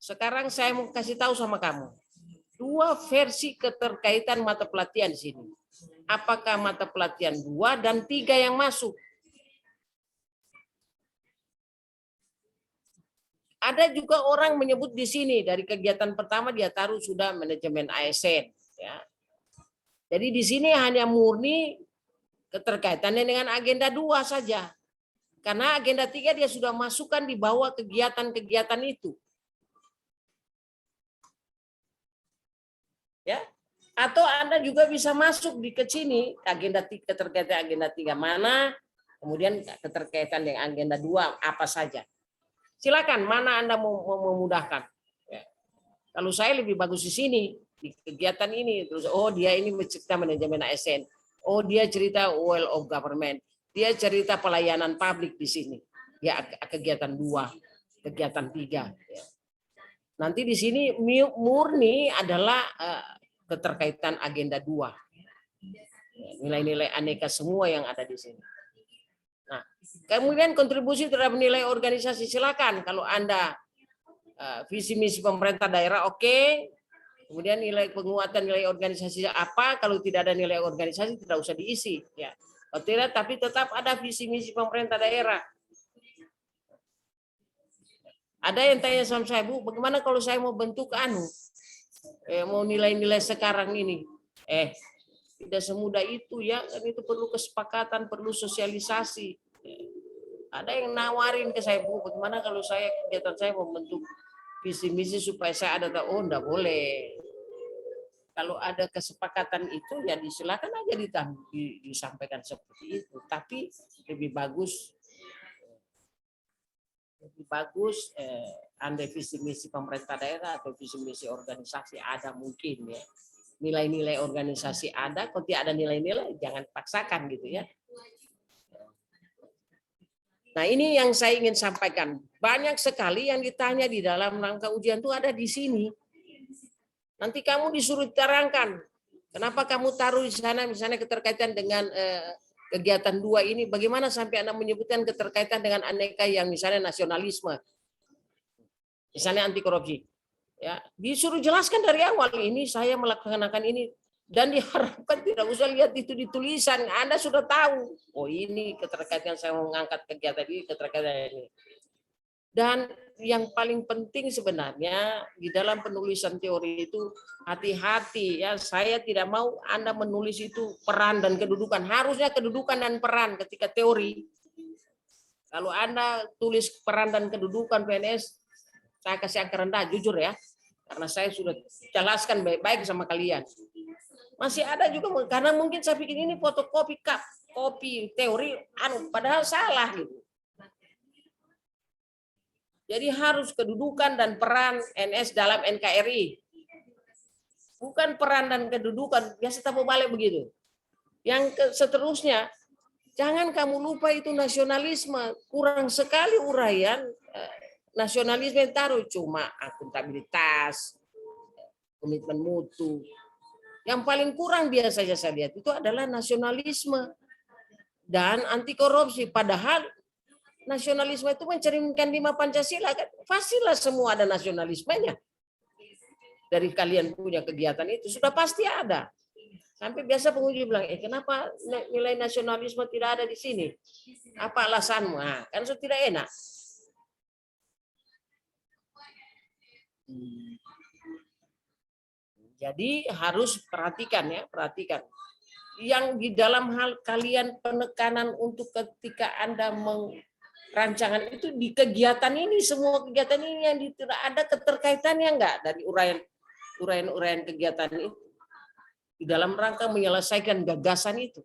sekarang saya mau kasih tahu sama kamu. Dua versi keterkaitan mata pelatihan di sini. Apakah mata pelatihan 2 dan 3 yang masuk? Ada juga orang menyebut di sini dari kegiatan pertama dia taruh sudah manajemen ASN. Ya. Jadi di sini hanya murni keterkaitannya dengan agenda 2 saja. Karena agenda 3 dia sudah masukkan di bawah kegiatan-kegiatan itu. Ya. Atau Anda juga bisa masuk di ke sini agenda 3, keterkaitan agenda 3 mana, kemudian keterkaitan dengan agenda 2 apa saja. Silakan mana Anda mau memudahkan. Ya. Kalau saya lebih bagus di sini di kegiatan ini terus dia ini cerita manajemen ASN. Oh dia cerita well of government. Dia cerita pelayanan publik di sini. Ya kegiatan 2, kegiatan 3 ya. Nanti di sini murni adalah keterkaitan agenda 2. Nilai-nilai aneka semua yang ada di sini. Nah, kemudian kontribusi terhadap nilai organisasi silakan kalau Anda visi misi pemerintah daerah oke. Kemudian nilai penguatan nilai organisasi apa? Kalau tidak ada nilai organisasi tidak usah diisi ya. Kalau tidak tapi tetap ada visi misi pemerintah daerah. Ada yang tanya sama saya, Bu, bagaimana kalau saya mau bentuk mau nilai-nilai sekarang ini? Tidak semudah itu ya, kan itu perlu kesepakatan, perlu sosialisasi. Ada yang nawarin ke saya, Bu, bagaimana kalau saya kegiatan saya membentuk visi misi supaya saya ada tahu, enggak boleh. Kalau ada kesepakatan itu ya disilakan aja disampaikan seperti itu. Tapi lebih bagus andai visi misi pemerintah daerah atau visi misi organisasi ada mungkin ya. Nilai-nilai organisasi ada, kalau tidak ada nilai-nilai jangan paksakan gitu ya. Nah ini yang saya ingin sampaikan. Banyak sekali yang ditanya di dalam rangka ujian itu ada di sini. Nanti kamu disuruh terangkan. Kenapa kamu taruh di sana misalnya keterkaitan dengan kegiatan 2 ini. Bagaimana sampai Anda menyebutkan keterkaitan dengan aneka yang misalnya nasionalisme. Misalnya anti korupsi. Ya, disuruh jelaskan dari awal ini saya melaksanakan ini dan diharapkan tidak usah lihat itu di tulisan. Anda sudah tahu. Oh ini keterkaitan saya mengangkat kegiatan ini, keterkaitan ini. Dan yang paling penting sebenarnya di dalam penulisan teori itu hati-hati ya. Saya tidak mau Anda menulis itu peran dan kedudukan. Harusnya kedudukan dan peran ketika teori. Kalau Anda tulis peran dan kedudukan PNS, saya kasih angka rendah, jujur ya. Karena saya sudah jelaskan baik-baik sama kalian. Masih ada juga, karena mungkin saya pikir ini fotokopi kopi teori, padahal salah gitu. Jadi harus kedudukan dan peran NS dalam NKRI. Bukan peran dan kedudukan, biasa tahu balik begitu. Yang seterusnya, jangan kamu lupa itu nasionalisme. Kurang sekali uraian nasionalisme yang taruh cuma akuntabilitas, komitmen mutu. Yang paling kurang biasanya saya lihat itu adalah nasionalisme dan anti korupsi. Padahal nasionalisme itu mencerminkan 5 Pancasila kan. Pastilah semua ada nasionalismenya. Dari kalian punya kegiatan itu sudah pasti ada. Sampai biasa penguji bilang, kenapa nilai nasionalisme tidak ada di sini? Apa alasanmu? Nah, kan sudah tidak enak. Jadi harus perhatikan ya, perhatikan. Yang di dalam hal kalian penekanan untuk ketika Anda rancangan itu di kegiatan ini, semua kegiatan ini yang tidak ada keterkaitannya enggak dari uraian kegiatan itu di dalam rangka menyelesaikan gagasan itu.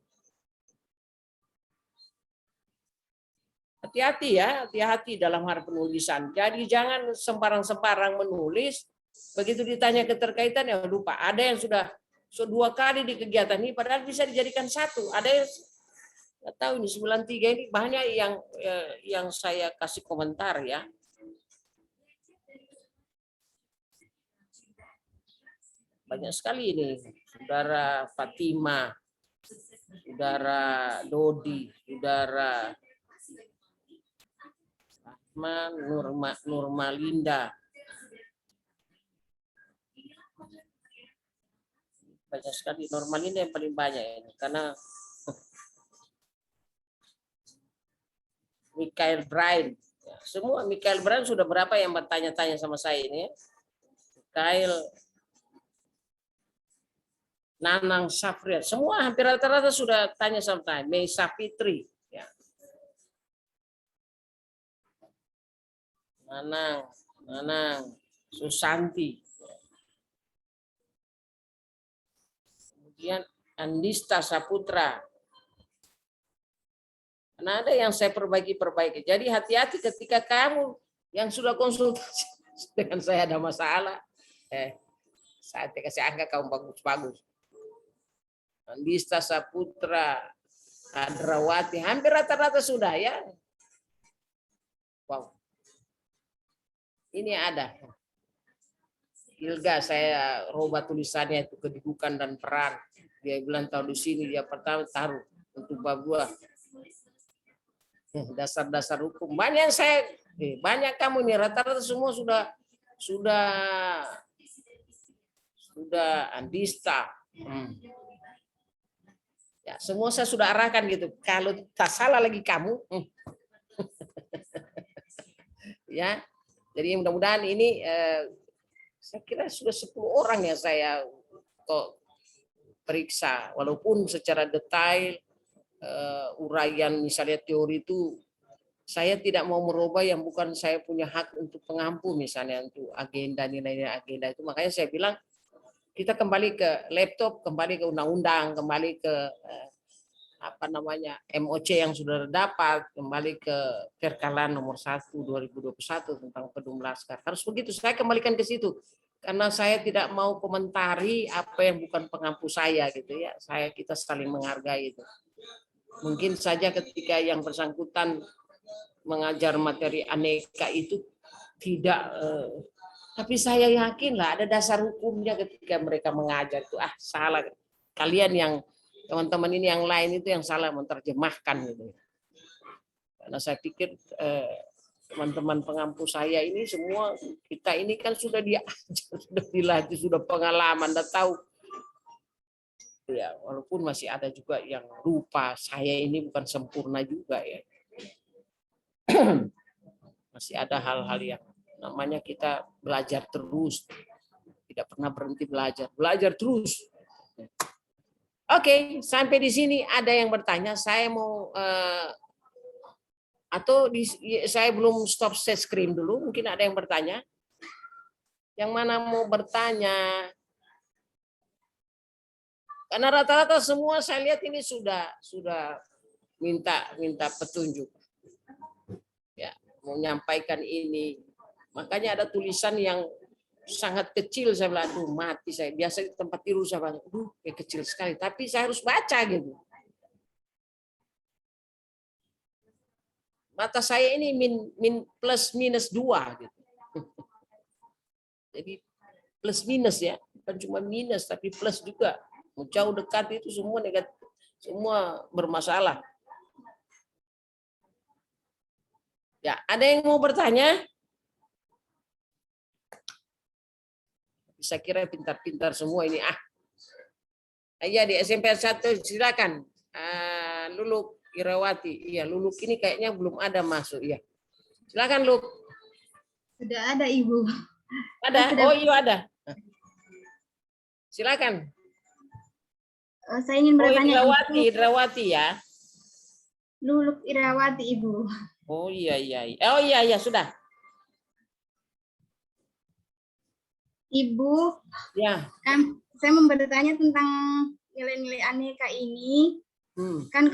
Hati-hati ya, hati-hati dalam hal penulisan. Jadi jangan sembarang-sembarang menulis, begitu ditanya keterkaitan ya lupa. Ada yang sudah 2 kali di kegiatan ini, padahal bisa dijadikan 1. Ada yang nggak tahu ini 93 ini banyak yang saya kasih komentar ya. Banyak sekali ini, Saudara Fatima, Saudara Dodi, Saudara Nurmalinda. Banyak sekali, Nurmalinda yang paling banyak ini, karena Michael Brian. Semua Michael Brian sudah berapa yang bertanya-tanya sama saya ini. Michael, Nanang Safriat, semua hampir rata-rata sudah tanya sama saya. Mei Sapitri. Ya. Nanang, Susanti. Kemudian Andista Saputra. Karena ada yang saya perbaiki. Jadi hati-hati ketika kamu yang sudah konsultasi dengan saya ada masalah. Saya kasih angka kamu bagus-bagus. Andista Saputra, Hadrawati, hampir rata-rata sudah ya. Wow. Ini ada. Ilga saya rubah tulisannya itu kedudukan dan peran. Dia bilang tahu di sini dia pertama taruh untuk bab 2. Dasar-dasar hukum. Banyak kamu nih rata-rata semua sudah Andista. Ya, semua saya sudah arahkan gitu. Kalau tak salah lagi kamu. Ya. Jadi mudah-mudahan ini saya kira sudah 10 orang ya saya kok periksa, walaupun secara detail uraian misalnya teori itu saya tidak mau merubah yang bukan saya punya hak untuk pengampu, misalnya untuk agenda, nilai-nilai agenda itu. Makanya saya bilang kita kembali ke laptop, kembali ke undang-undang, kembali ke MOC yang sudah dapat, kembali ke Perkalan nomor 1 2021 tentang Pedum Laskar. Harus begitu, saya kembalikan ke situ. Karena saya tidak mau komentari apa yang bukan pengampu saya gitu ya. Kita saling menghargai itu. Mungkin saja ketika yang bersangkutan mengajar materi aneka itu tidak, tapi saya yakin lah ada dasar hukumnya ketika mereka mengajar itu. Salah. Kalian yang teman-teman ini yang lain itu yang salah menerjemahkan gitu. Karena saya pikir teman-teman pengampu saya ini semua, kita ini kan sudah diajar, sudah dilatih, sudah pengalaman, sudah tahu. Ya, walaupun masih ada juga yang lupa, saya ini bukan sempurna juga ya. Masih ada hal-hal yang namanya kita belajar terus, tidak pernah berhenti belajar terus. Oke, sampai di sini ada yang bertanya. Saya mau saya belum stop share screen dulu. Mungkin ada yang bertanya. Yang mana mau bertanya? Karena rata-rata semua saya lihat ini sudah minta petunjuk. Ya, mau menyampaikan ini. Makanya ada tulisan yang sangat kecil, saya bilang, aduh mati saya. Biasa di tempat tidur saya bilang, aduh kecil sekali. Tapi saya harus baca gitu. Mata saya ini plus minus 2 gitu. Jadi plus minus ya, bukan cuma minus tapi plus juga. Jauh dekat itu semua negatif, semua bermasalah. Ya, ada yang mau bertanya? Saya kira pintar-pintar semua ini. Iya di SMP 1 silakan. Luluk Irawati. Iya, Luluk ini kayaknya belum ada masuk ya. Silakan Luk. Sudah ada Ibu. Ada? Oh iya ada. Silakan. Saya ingin Oh bertanya Indrawati, Ibu. Indrawati ya. Luluk Irawati Ibu. Oh iya iya. Oh iya iya sudah. Ibu, Ya. saya mau bertanya tentang nilai-nilai aneka ini. Hmm. Kan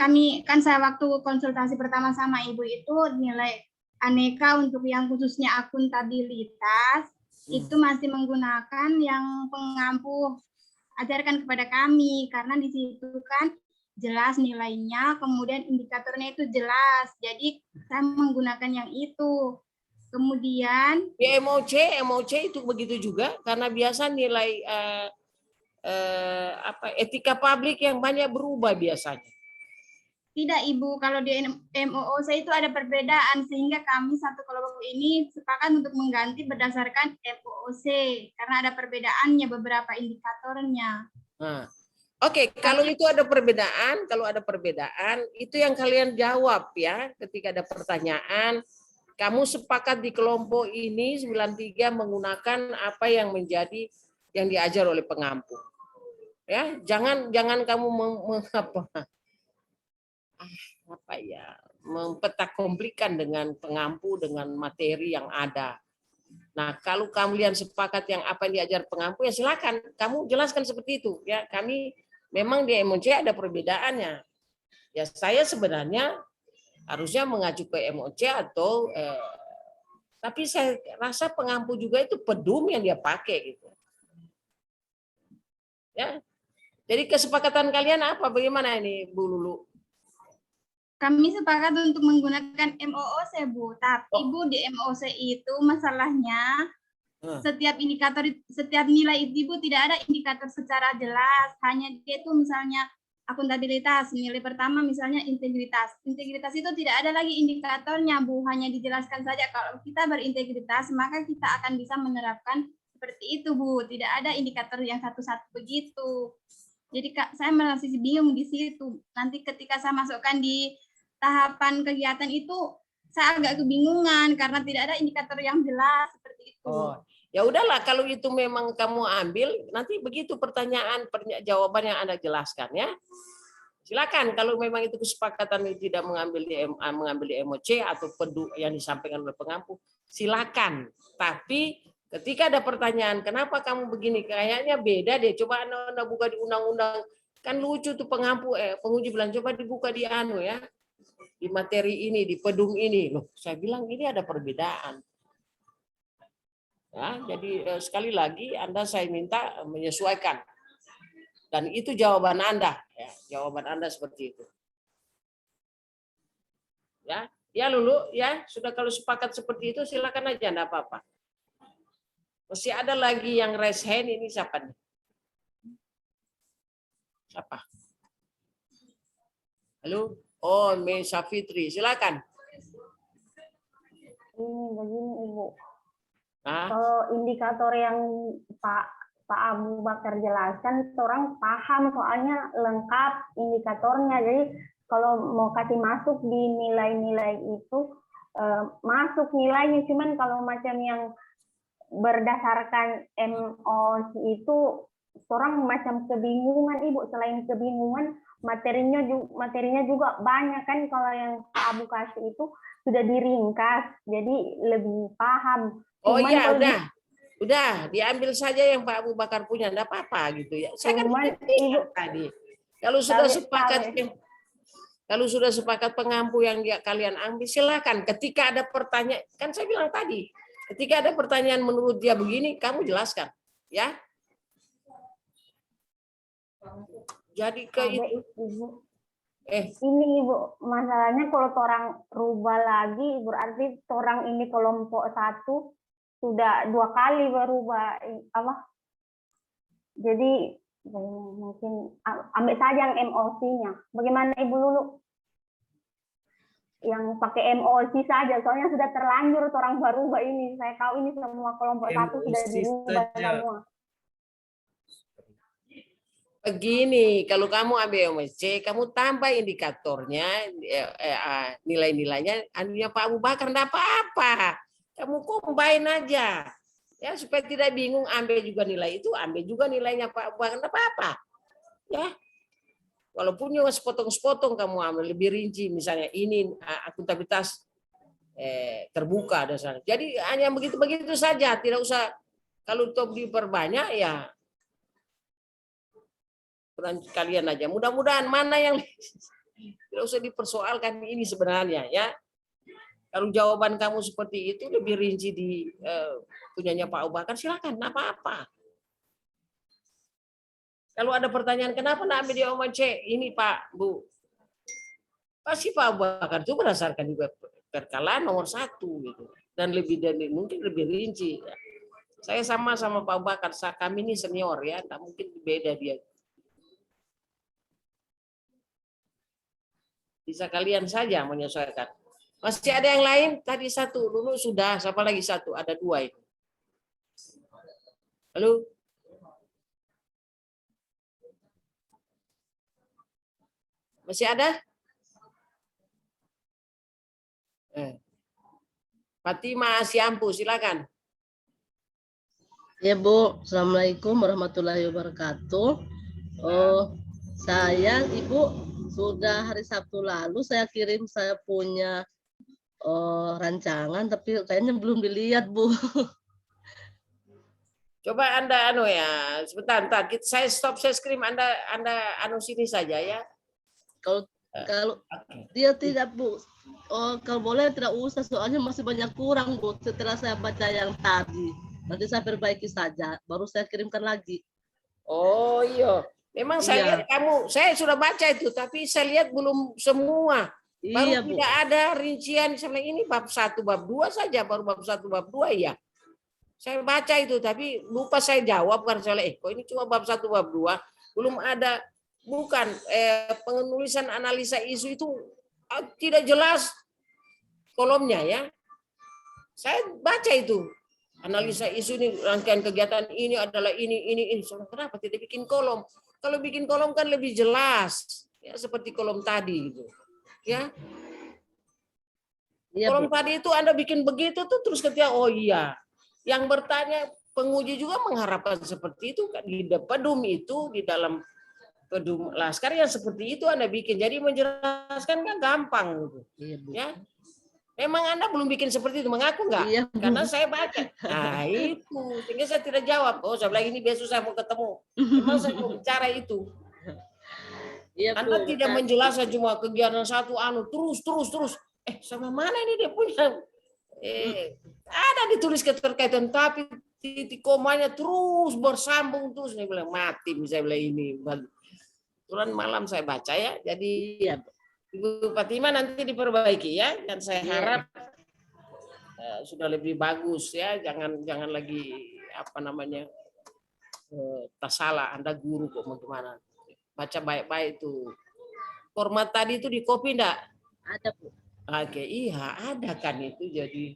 saya waktu konsultasi pertama sama Ibu itu nilai aneka untuk yang khususnya akuntabilitas itu masih menggunakan yang pengampu ajarkan kepada kami, karena di situ kan jelas nilainya, kemudian indikatornya itu jelas. Jadi saya menggunakan yang itu. Kemudian Di MOC itu begitu juga karena biasa nilai etika publik yang banyak berubah biasanya. tidak Ibu, kalau di MOOC itu ada perbedaan sehingga kami satu kelompok ini sepakat untuk mengganti berdasarkan MOOC karena ada perbedaannya beberapa indikatornya. Nah, oke, kalau itu ada perbedaan, itu yang kalian jawab ya ketika ada pertanyaan. Kamu sepakat di kelompok ini 93 menggunakan apa yang menjadi yang diajar oleh pengampu. Ya, jangan kamu mempetak-komplikan dengan pengampu dengan materi yang ada. Nah, kalau kalian sepakat yang apa yang diajar pengampu ya silakan kamu jelaskan seperti itu ya. Kami memang di MOC ada perbedaannya. Ya saya sebenarnya harusnya mengacu ke MOC atau tapi saya rasa pengampu juga itu pedum yang dia pakai gitu. Ya. Jadi kesepakatan kalian apa? Bagaimana ini Bu Lulu? Kami sepakat untuk menggunakan MOOC, Bu. Tapi Bu, di MOOC itu masalahnya setiap indikator, setiap nilai itu Bu tidak ada indikator secara jelas. Hanya dia itu misalnya akuntabilitas, nilai pertama misalnya integritas. Integritas itu tidak ada lagi indikatornya, Bu. Hanya dijelaskan saja kalau kita berintegritas, maka kita akan bisa menerapkan seperti itu, Bu. Tidak ada indikator yang satu-satu begitu. Jadi saya masih bingung di situ. Nanti ketika saya masukkan di tahapan kegiatan itu saya agak kebingungan karena tidak ada indikator yang jelas seperti itu. Oh, ya udahlah kalau itu memang kamu ambil nanti begitu pertanyaan jawaban yang Anda jelaskan ya. Silakan kalau memang itu kesepakatan tidak mengambil di MOC atau yang disampaikan oleh pengampu, silakan. Tapi ketika ada pertanyaan, kenapa kamu begini? Kayaknya beda deh. Coba Anda buka di undang-undang. Kan lucu tuh penguji bilang coba dibuka di ya. Di materi ini, di pedung ini. Loh, saya bilang ini ada perbedaan. Ya, jadi sekali lagi saya minta menyesuaikan. Dan itu jawaban Anda. Ya, jawaban Anda seperti itu. Ya Lulu, ya sudah kalau sepakat seperti itu silakan aja, enggak apa-apa. Masih ada lagi yang raise hand, ini siapa nih? Siapa? Halo? Oh, Mesa Fitri, silakan. Ini begini Ibu. Nah. Kalau indikator yang Pak Abu Bakar jelaskan, orang paham soalnya lengkap indikatornya. Jadi kalau mau kasih masuk di nilai-nilai itu masuk nilainya. Cuman kalau macam yang berdasarkan MOC itu orang macam kebingungan Ibu. Selain kebingungan, materinya juga banyak kan. Kalau yang Pak Abu kasih itu sudah diringkas, jadi lebih paham. Oh iya, udah diambil saja yang Pak Abu Bakar punya, enggak apa-apa gitu ya. Saya kan Ibu tadi. Kalau sudah sepakat pengampu yang kalian ambil, silakan. Ketika ada pertanyaan, kan saya bilang tadi, ketika ada pertanyaan menurut dia begini, kamu jelaskan, ya. Jadi ini Ibu, masalahnya kalau orang rubah lagi berarti orang ini kelompok 1 sudah 2 kali berubah apa? Jadi mungkin ambil saja yang MOC-nya. Bagaimana Ibu Lulu? Yang pakai MOC saja, soalnya sudah terlanjur orang berubah ini. Saya tahu ini semua kelompok 1 sudah dirubah semua. Begini, kalau kamu ambil MOC, kamu tambah indikatornya, nilai-nilainya, anunya Pak Abu Bakar, enggak apa-apa. Kamu combine aja. Ya, supaya tidak bingung, ambil juga nilai itu, ambil juga nilainya Pak Abu Bakar, enggak apa-apa. Ya. Walaupun cuma sepotong-sepotong kamu ambil lebih rinci, misalnya ini akuntabilitas terbuka dasarnya. Jadi hanya begitu-begitu saja, tidak usah kalau top diperbanyak ya kalian aja. Mudah-mudahan mana yang tidak usah dipersoalkan ini sebenarnya ya. Kalau jawaban kamu seperti itu lebih rinci di punyanya Pak Abu Bakar, silakan, enggak apa-apa. Kalau ada pertanyaan kenapa nak ambil di OMC ini Pak Bu, pasti Pak Abu Bakar itu berdasarkan juga perkalaan nomor 1 gitu, dan mungkin lebih rinci. Ya. Saya sama Pak Abu Bakar, kami ini senior ya, tak mungkin beda dia. Bisa kalian saja menyesuaikan. Masih ada yang lain? Tadi 1 dulu sudah, siapa lagi 1? Ada 2 itu. Halo? Masih ada? Fatima Siampu, silakan. Ya Bu, Assalamualaikum warahmatullahi wabarakatuh. Saya Ibu sudah hari Sabtu lalu saya kirim saya punya rancangan, tapi kayaknya belum dilihat Bu. Coba Anda sebentar, saya stop share screen, Anda sini saja ya. Kalau dia tidak Bu, kalau boleh tidak usah, soalnya masih banyak kurang Bu. Setelah saya baca yang tadi, nanti saya perbaiki saja, baru saya kirimkan lagi. Oh iya, memang saya lihat saya sudah baca itu, tapi saya lihat belum semua. Baru tidak ada rincian, misalnya ini bab 1, bab 2 saja, baru bab 1, bab 2 ya. Saya baca itu, tapi lupa saya jawab karena soalnya kok ini cuma bab 1, bab 2, belum ada. Bukan penulisan analisa isu itu tidak jelas kolomnya ya. Saya baca itu analisa isu ini, rangkaian kegiatan ini adalah ini. Kenapa tidak bikin kolom? Kalau bikin kolom kan lebih jelas ya, seperti kolom tadi gitu ya. Kolom tadi itu Anda bikin begitu tuh, terus ketika oh iya, yang bertanya penguji juga mengharapkan seperti itu kan, di pedum itu di dalam pedum Laskar yang seperti itu Anda bikin, jadi menjelaskan kan gampang gitu. Ya, memang Anda belum bikin seperti itu, mengaku enggak? Iya, karena saya baca. Nah itu, sehingga saya tidak jawab. Oh, saya bilang ini besok saya mau ketemu. Memang saya mau bicara itu. Iya, Anda tidak menjelaskan cuma kegiatan 1 terus. Sama mana ini dia punya? Ada ditulis keterkaitan, tapi titik komanya terus bersambung terus. Saya bilang mati, saya bilang ini. Kebetulan malam saya baca ya, jadi ya, Ibu Fatima nanti diperbaiki ya, dan saya harap sudah lebih bagus ya, jangan lagi tak salah, Anda guru kok mau gimana, baca baik-baik itu. Format tadi itu di copy enggak? Ada Bu. Oke, iya ada kan itu, jadi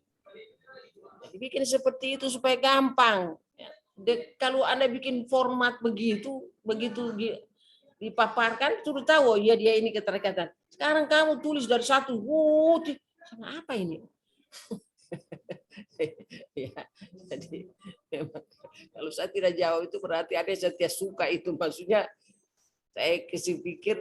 bikin seperti itu supaya gampang. Kalau Anda bikin format begitu dipaparkan, sudah tahu oh ya dia ini keterkaitan. Sekarang kamu tulis dari 1, sama apa ini? Ya, jadi kalau saya tidak jawab itu berarti ada yang saya suka itu, maksudnya saya pikir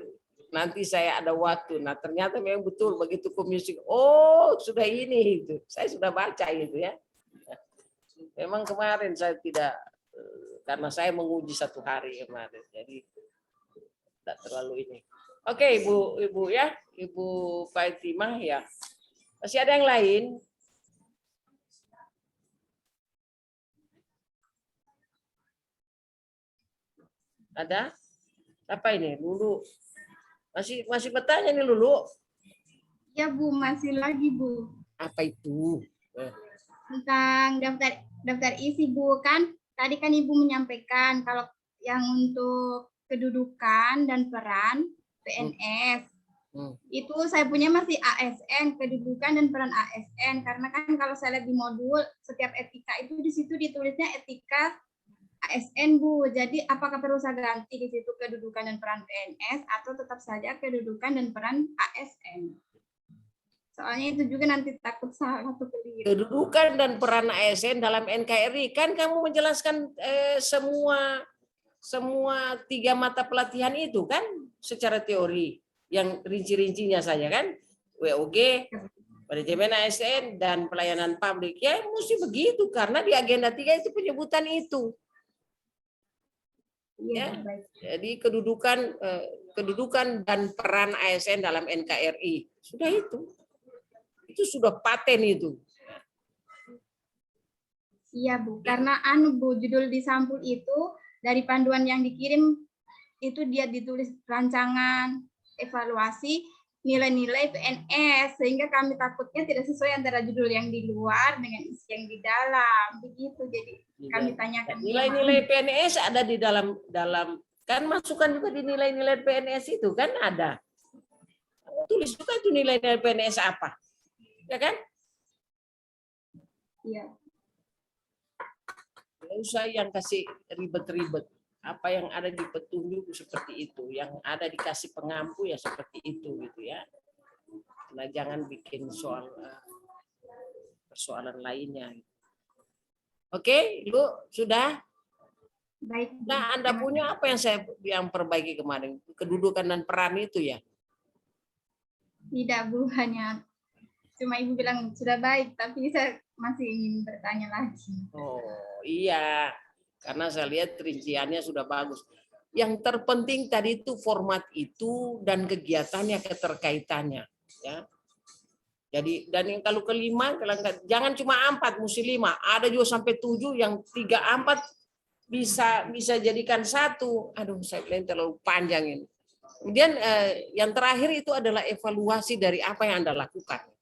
nanti saya ada waktu. Nah ternyata memang betul begitu komisi. Oh sudah ini itu, saya sudah baca itu ya. Memang kemarin saya tidak, karena saya menguji 1 hari kemarin, jadi tidak terlalu ini. Oke, Ibu ya, Ibu Fatimah ya. Masih ada yang lain? Ada? Apa ini? Lulu. Masih bertanya nih Lulu? Ya Bu, masih lagi Bu. Apa itu? Tentang daftar isi Bu, kan tadi kan Ibu menyampaikan kalau yang untuk kedudukan dan peran PNS itu saya punya masih ASN, kedudukan dan peran ASN, karena kan kalau saya lihat di modul setiap etika itu di situ ditulisnya etika ASN, Bu. Jadi apakah perlu saya ganti di situ kedudukan dan peran PNS atau tetap saja kedudukan dan peran ASN? Soalnya itu juga nanti takut salah atau keliru. Kedudukan dan peran ASN dalam NKRI, kan kamu menjelaskan semua 3 mata pelatihan itu kan secara teori, yang rinci-rincinya saja kan, WOG, manajemen ASN, dan pelayanan publik. Ya mesti begitu, karena di agenda 3 itu penyebutan itu. Ya, jadi kedudukan dan peran ASN dalam NKRI, sudah itu sudah paten itu. Iya, Bu, karena Bu, judul di sampul itu dari panduan yang dikirim itu dia ditulis rancangan evaluasi nilai-nilai PNS, sehingga kami takutnya tidak sesuai antara judul yang di luar dengan isi yang di dalam, begitu. Jadi kami tanyakan nilai-nilai PNS ada di dalam kan, masukan juga di nilai-nilai PNS itu kan ada. Tulis juga itu nilai-nilai PNS apa. Ya kan? Iya. Nggak usah yang kasih ribet-ribet. Apa yang ada di petunjuk seperti itu, yang ada dikasih pengampu ya seperti itu gitu ya. Nah, jangan bikin persoalan lainnya. Oke, Ibu sudah? Baik. Nah, Anda punya apa yang perbaiki kemarin? Kedudukan dan peran itu ya? Tidak, Bu, hanya cuma Ibu bilang sudah baik, tapi saya masih ingin bertanya lagi. Oh iya, karena saya lihat rinciannya sudah bagus. Yang terpenting tadi itu format itu dan kegiatannya, keterkaitannya. Ya. Jadi, dan yang kalau kelima, jangan cuma 4, mesti 5. Ada juga sampai 7, yang 3, 4 bisa jadikan 1. Aduh, saya bilang terlalu panjang ini. Kemudian yang terakhir itu adalah evaluasi dari apa yang Anda lakukan.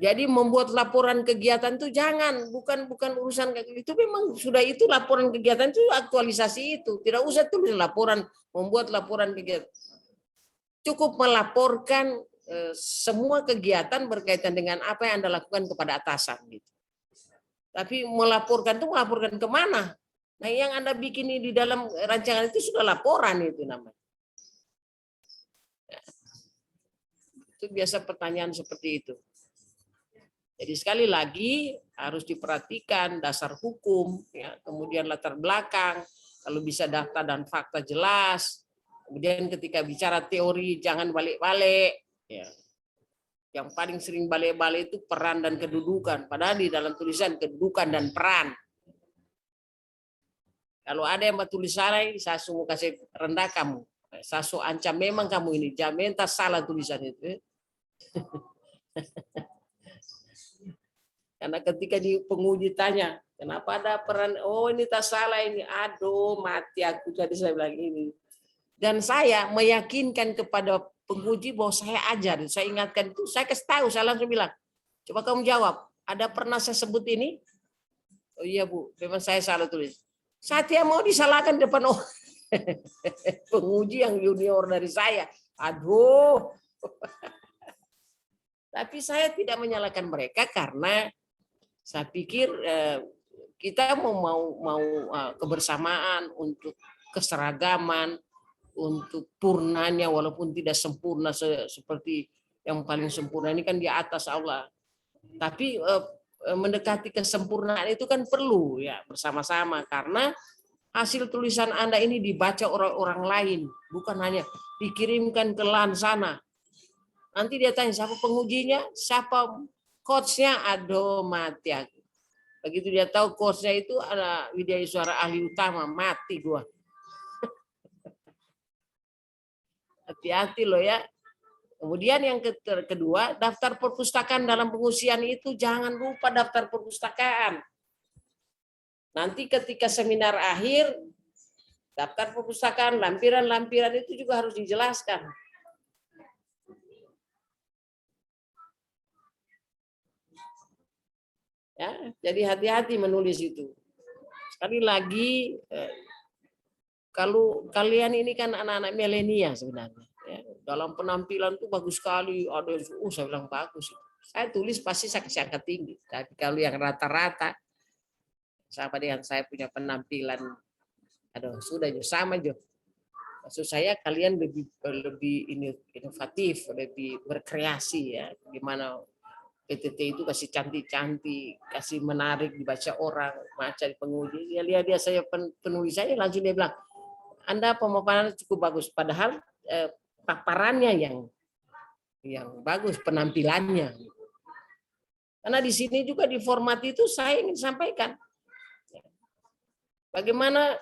Jadi membuat laporan kegiatan itu jangan, bukan urusan itu, memang sudah itu laporan kegiatan itu aktualisasi itu. Tidak usah tulis laporan, membuat laporan kegiatan. Cukup melaporkan semua kegiatan berkaitan dengan apa yang Anda lakukan kepada atasan gitu. Tapi melaporkan kemana? Nah, yang Anda bikin di dalam rancangan itu sudah laporan itu namanya. Itu biasa pertanyaan seperti itu. Jadi sekali lagi harus diperhatikan dasar hukum, ya, kemudian latar belakang, kalau bisa data dan fakta jelas. Kemudian ketika bicara teori jangan balik-balik. Ya. Yang paling sering balik-balik itu peran dan kedudukan. Padahal di dalam tulisan kedudukan dan peran. Kalau ada yang tulis salah, saya suruh kasih rendah kamu. Saya suruh ancam memang kamu ini, jamin tak salah tulisan itu. Karena ketika di penguji tanya, kenapa ada peran? Oh, ini tak salah ini. Aduh, mati aku. Jadi saya bilang ini. Dan saya meyakinkan kepada penguji bahwa saya ajar. Saya ingatkan itu. Saya kasih tahu. Saya langsung bilang, coba kamu jawab. Ada pernah saya sebut ini? Oh iya, Bu. Memang saya salah tulis. Saya tidak mau disalahkan depan orang. Penguji yang junior dari saya. Aduh. Tapi saya tidak menyalahkan mereka karena saya pikir kita mau kebersamaan, untuk keseragaman, untuk purnanya walaupun tidak sempurna seperti yang paling sempurna ini kan di atas Allah. Tapi mendekati kesempurnaan itu kan perlu ya bersama-sama, karena hasil tulisan Anda ini dibaca orang-orang lain, bukan hanya dikirimkan ke LAN sana. Nanti dia tanya siapa pengujinya, siapa coachnya, aduh mati aku. Begitu dia tahu coachnya itu ada Widya Iswara ahli utama, mati gua. Hati-hati loh ya. Kemudian yang kedua, daftar perpustakaan dalam pengusian itu jangan lupa daftar perpustakaan. Nanti ketika seminar akhir, daftar perpustakaan, lampiran-lampiran itu juga harus dijelaskan. Ya, jadi hati-hati menulis itu. Sekali lagi, kalau kalian ini kan anak-anak milenial sebenarnya, ya, dalam penampilan tuh bagus sekali. Ada yang saya bilang bagus. Saya tulis pasti saya kasih angka tinggi. Tapi kalau yang rata-rata sama dengan saya punya penampilan, aduh sudah sama Jo. Maksud saya kalian lebih inovatif, lebih berkreasi ya. Gimana PTT itu kasih cantik-cantik, kasih menarik dibaca orang, baca di penguji. Ya lihat dia saya penulis saya langsung dia bilang, Anda pemaparan cukup bagus. Padahal paparannya yang bagus, penampilannya. Karena di sini juga di format itu saya ingin sampaikan bagaimana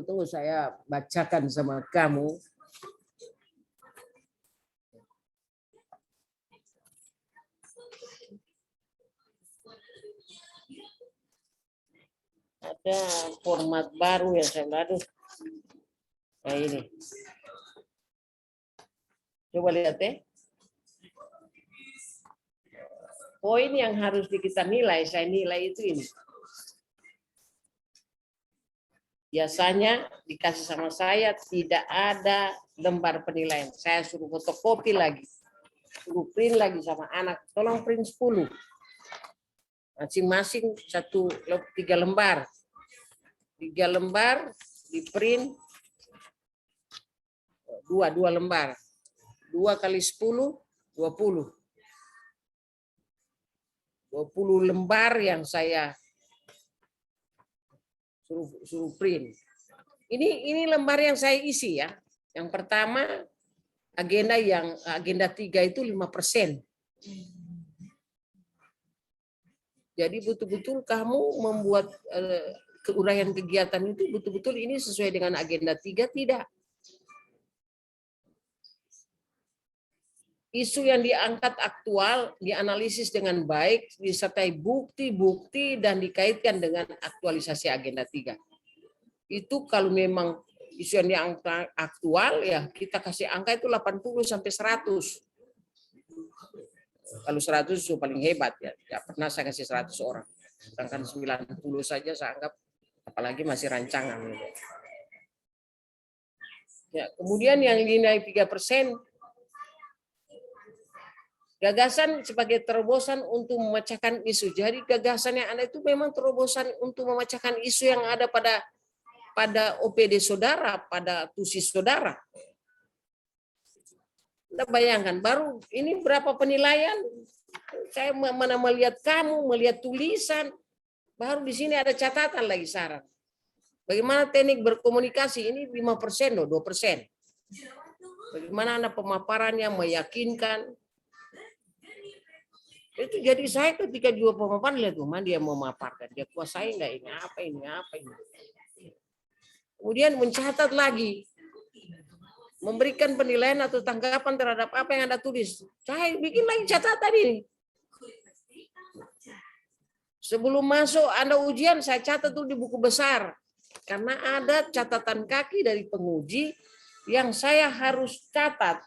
tunggu saya bacakan sama kamu. Ada format baru yang saya aduh. Nah ini. Coba lihat ya. Poin yang harus kita nilai, saya nilai itu ini. Biasanya dikasih sama saya tidak ada lembar penilaian. Saya suruh fotokopi lagi. Suruh print lagi sama anak. Tolong print 10. Masing-masing 3 lembar. 3 lembar di print 2 lembar. 2 kali 10, 20. 20 lembar yang saya suruh print. Ini lembar yang saya isi ya. Yang pertama agenda 3 itu 5%. Jadi betul-betul kamu membuat keuraian kegiatan itu betul-betul ini sesuai dengan agenda 3 tidak. Isu yang diangkat aktual, dianalisis dengan baik, disertai bukti-bukti dan dikaitkan dengan aktualisasi agenda 3. Itu kalau memang isu yang diangkat aktual ya kita kasih angka itu 80 sampai 100. Kalau 100 itu paling hebat ya. Ya pernah saya kasih 100 orang. Sedangkan 90 saja saya anggap apalagi masih rancangan. Ya, kemudian yang nilai 3%, gagasan sebagai terobosan untuk memecahkan isu. Jadi gagasan yang ada itu memang terobosan untuk memecahkan isu yang ada pada OPD saudara, pada tusis saudara. Anda bayangkan, baru ini berapa penilaian? Saya mana melihat kamu, melihat tulisan, baru di sini ada catatan lagi syarat. Bagaimana teknik berkomunikasi? Ini 5% loh, 2%. Bagaimana Anda pemaparannya meyakinkan? Itu jadi saya ketika juga pemaparan lihat mana dia mau memaparkan, dia kuasai enggak ini apa ini. Kemudian mencatat lagi, memberikan penilaian atau tanggapan terhadap apa yang Anda tulis. Saya bikin lagi catatan ini. Sebelum masuk Anda ujian, saya catat tuh di buku besar. Karena ada catatan kaki dari penguji yang saya harus catat.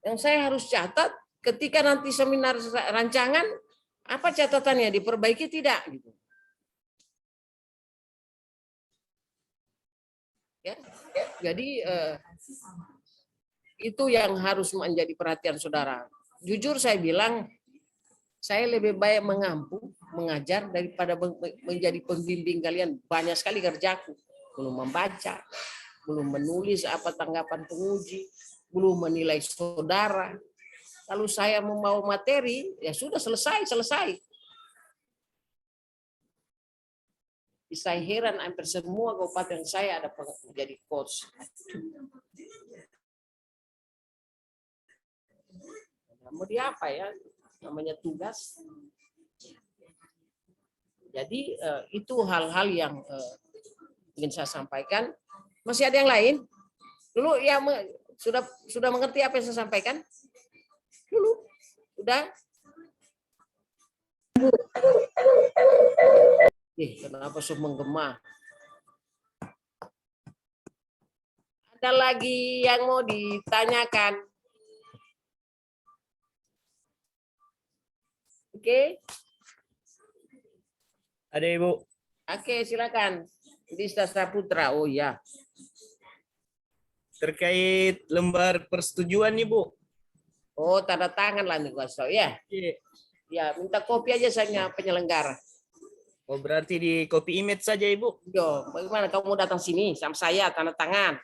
Yang saya harus catat ketika nanti seminar rancangan, apa catatannya, diperbaiki tidak? Gitu. Ya, jadi itu yang harus menjadi perhatian saudara. Jujur saya bilang, saya lebih baik mengajar daripada menjadi pembimbing kalian. Banyak sekali kerjaku, belum membaca, belum menulis apa tanggapan penguji, belum menilai saudara. Kalau saya membawa materi, ya sudah selesai. Saya heran hampir semua kabupaten saya ada menjadi coach. Mau di apa ya? Namanya tugas. Jadi itu hal-hal yang ingin saya sampaikan. Masih ada yang lain? Dulu ya sudah mengerti apa yang saya sampaikan? Dulu sudah? Kenapa sudah menggema? Ada lagi yang mau ditanyakan? Oke. Ada Ibu. Oke, silakan. Dista Saputra. Oh ya. Terkait lembar persetujuan nih Bu. Oh, tanda tangan lah nih Mas. Ya. Iya. Ya, minta kopi aja saya penyelenggara. Oh berarti di copy image saja Ibu. Yo, bagaimana kamu mau datang sini sama saya tanda tangan?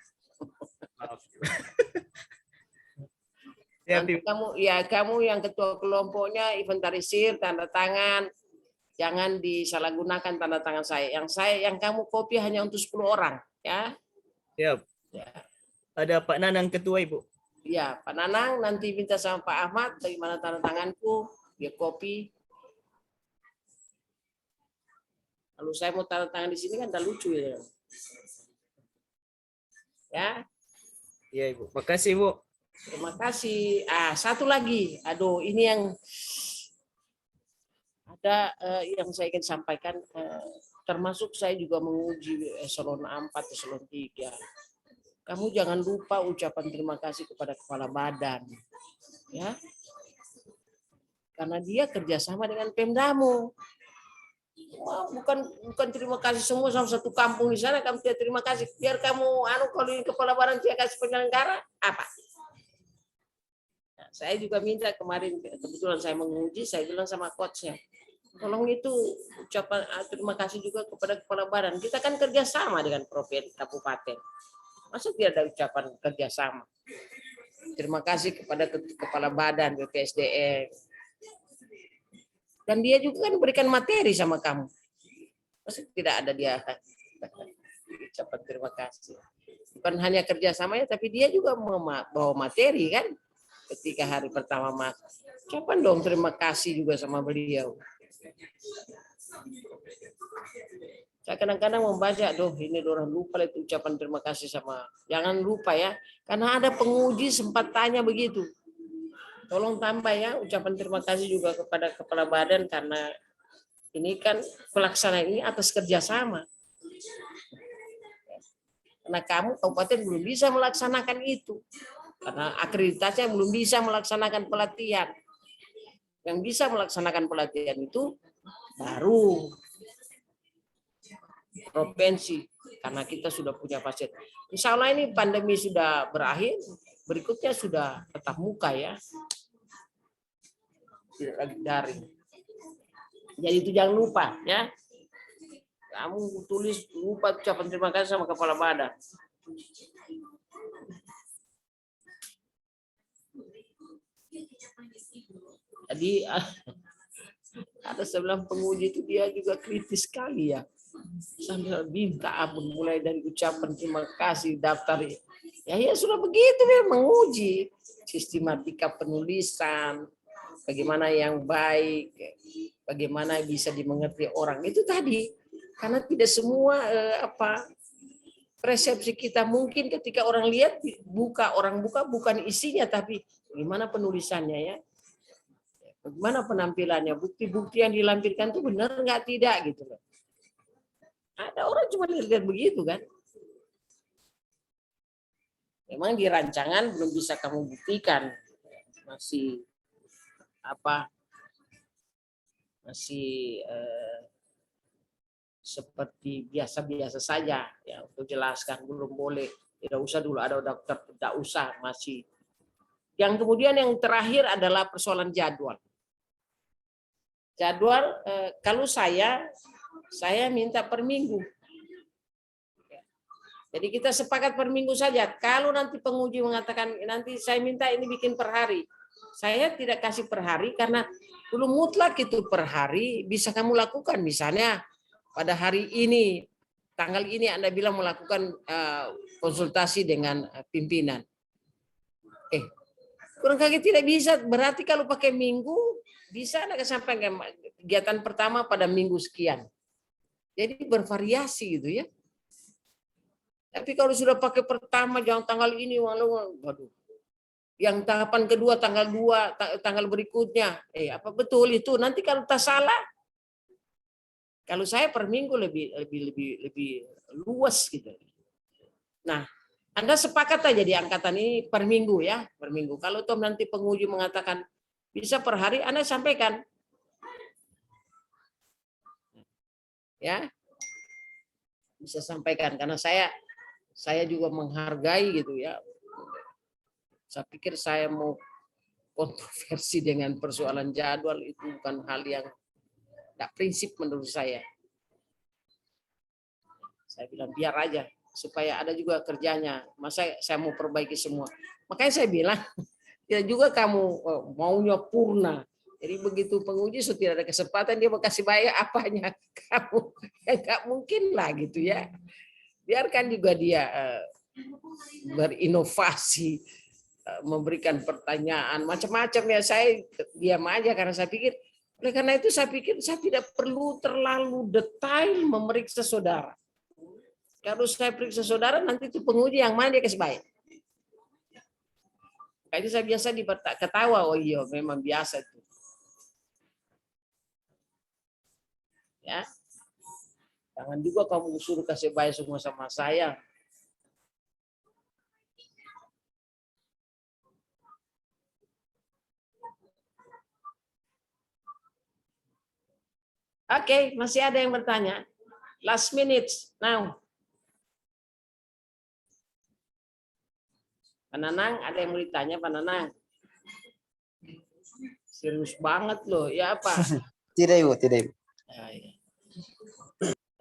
Ya, Nanti kamu yang ketua kelompoknya inventarisir tanda tangan. Jangan disalahgunakan tanda tangan saya. Yang kamu kopi hanya untuk 10 orang, ya. Siap. Ya. Ada Pak Nanang ketua Ibu. Ya, Pak Nanang nanti minta sama Pak Ahmad bagaimana tanda tanganku, dia kopi. Kalau saya mau tanda tangan di sini kan udah lucu ya. Ya. Iya Ibu. Makasih Bu. Terima kasih. Satu lagi. Aduh, ini yang ada yang saya ingin sampaikan. Termasuk saya juga menguji eselon 4, eselon 3. Kamu jangan lupa ucapan terima kasih kepada kepala badan. Ya. Karena dia kerjasama dengan Pemdamu. Wah, bukan terima kasih semua sama satu kampung di sana kamu tidak terima kasih. Biar kamu kalau ini kepala badan dia kasih penyelenggara apa? Nah, saya juga minta kemarin kebetulan saya menguji, saya bilang sama coachnya, tolong itu ucapan terima kasih juga kepada kepala badan. Kita kan kerjasama dengan provinsi kabupaten. Masa tidak ada ucapan kerjasama? Terima kasih kepada kepala badan BPSDM. Dan dia juga kan berikan materi sama kamu. Maksudnya tidak ada dia ucapan terima kasih. Bukan hanya kerjasamanya, tapi dia juga bawa materi kan. Ketika hari pertama masuk. Ucapan dong terima kasih juga sama beliau. Saya kadang-kadang membaca, ini orang lupa itu ucapan terima kasih sama. Jangan lupa ya, karena ada penguji sempat tanya begitu. Tolong tambah ya ucapan terima kasih juga kepada kepala badan karena ini kan pelaksanaan ini atas kerjasama. Karena kamu kabupaten belum bisa melaksanakan itu. Karena akreditasinya belum bisa melaksanakan pelatihan. Yang bisa melaksanakan pelatihan itu baru provinsi. Karena kita sudah punya fasilitas. Insya Allah ini pandemi sudah berakhir. Berikutnya sudah tetap muka ya. Tidak lagi daring. Jadi itu jangan lupa ya. Kamu tulis lupa ucapan terima kasih sama kepala badan. Jadi ada sebelah penguji itu dia juga kritis sekali ya. Sambil minta ampun mulai dari ucapan terima kasih daftar. Ya sudah begitu ya menguji sistematika penulisan. Bagaimana yang baik, bagaimana bisa dimengerti orang itu tadi, karena tidak semua persepsi kita mungkin ketika orang lihat orang buka bukan isinya tapi bagaimana penulisannya ya, bagaimana penampilannya, bukti-bukti yang dilampirkan itu benar nggak tidak gitu loh. Ada orang cuma lihat begitu kan. Memang di rancangan belum bisa kamu buktikan, masih seperti biasa-biasa saja ya untuk jelaskan belum boleh, tidak usah dulu ada dokter, tidak usah masih. Yang kemudian yang terakhir adalah persoalan jadwal. Jadwal kalau saya minta per minggu. Jadi kita sepakat per minggu saja. Kalau nanti penguji mengatakan nanti saya minta ini bikin per hari. Saya tidak kasih per hari karena belum mutlak itu per hari bisa kamu lakukan. Misalnya pada hari ini, tanggal ini Anda bilang melakukan konsultasi dengan pimpinan. Kurang kaget tidak bisa. Berarti kalau pakai minggu, bisa Anda sampaikan kegiatan pertama pada minggu sekian. Jadi bervariasi gitu ya. Tapi kalau sudah pakai pertama, jangan tanggal ini, waduh. Yang tahapan kedua tanggal 2 tanggal berikutnya apa betul itu nanti kalau tak salah kalau saya per minggu lebih luas gitu. Nah Anda sepakat aja di angkatan ini per minggu ya per minggu. Kalau toh nanti penguji mengatakan bisa per hari Anda sampaikan ya bisa sampaikan, karena saya juga menghargai gitu ya. Saya pikir saya mau kontroversi dengan persoalan jadwal itu bukan hal yang tidak prinsip menurut saya. Saya bilang biar aja supaya ada juga kerjanya. Masa saya mau perbaiki semua. Makanya saya bilang ya juga kamu maunya purna. Jadi begitu penguji sudah ada kesempatan dia mau kasih bayar apanya kamu ya nggak mungkin lah gitu ya. Biarkan juga dia berinovasi, memberikan pertanyaan macam-macam ya. Saya diam aja karena saya pikir oleh karena itu saya pikir saya tidak perlu terlalu detail memeriksa saudara. Kalau saya periksa saudara nanti itu penguji yang mana dia kasih baik. Kayaknya saya biasa ketawa, oh iya memang biasa itu. Ya, jangan juga kamu suruh kasih baik semua sama saya. Oke, masih ada yang bertanya? Last minute now. Pak Nanang, ada yang mau ditanya Pak Nanang? Serius banget loh, ya apa? Tidak Ibu, tidak Ibu.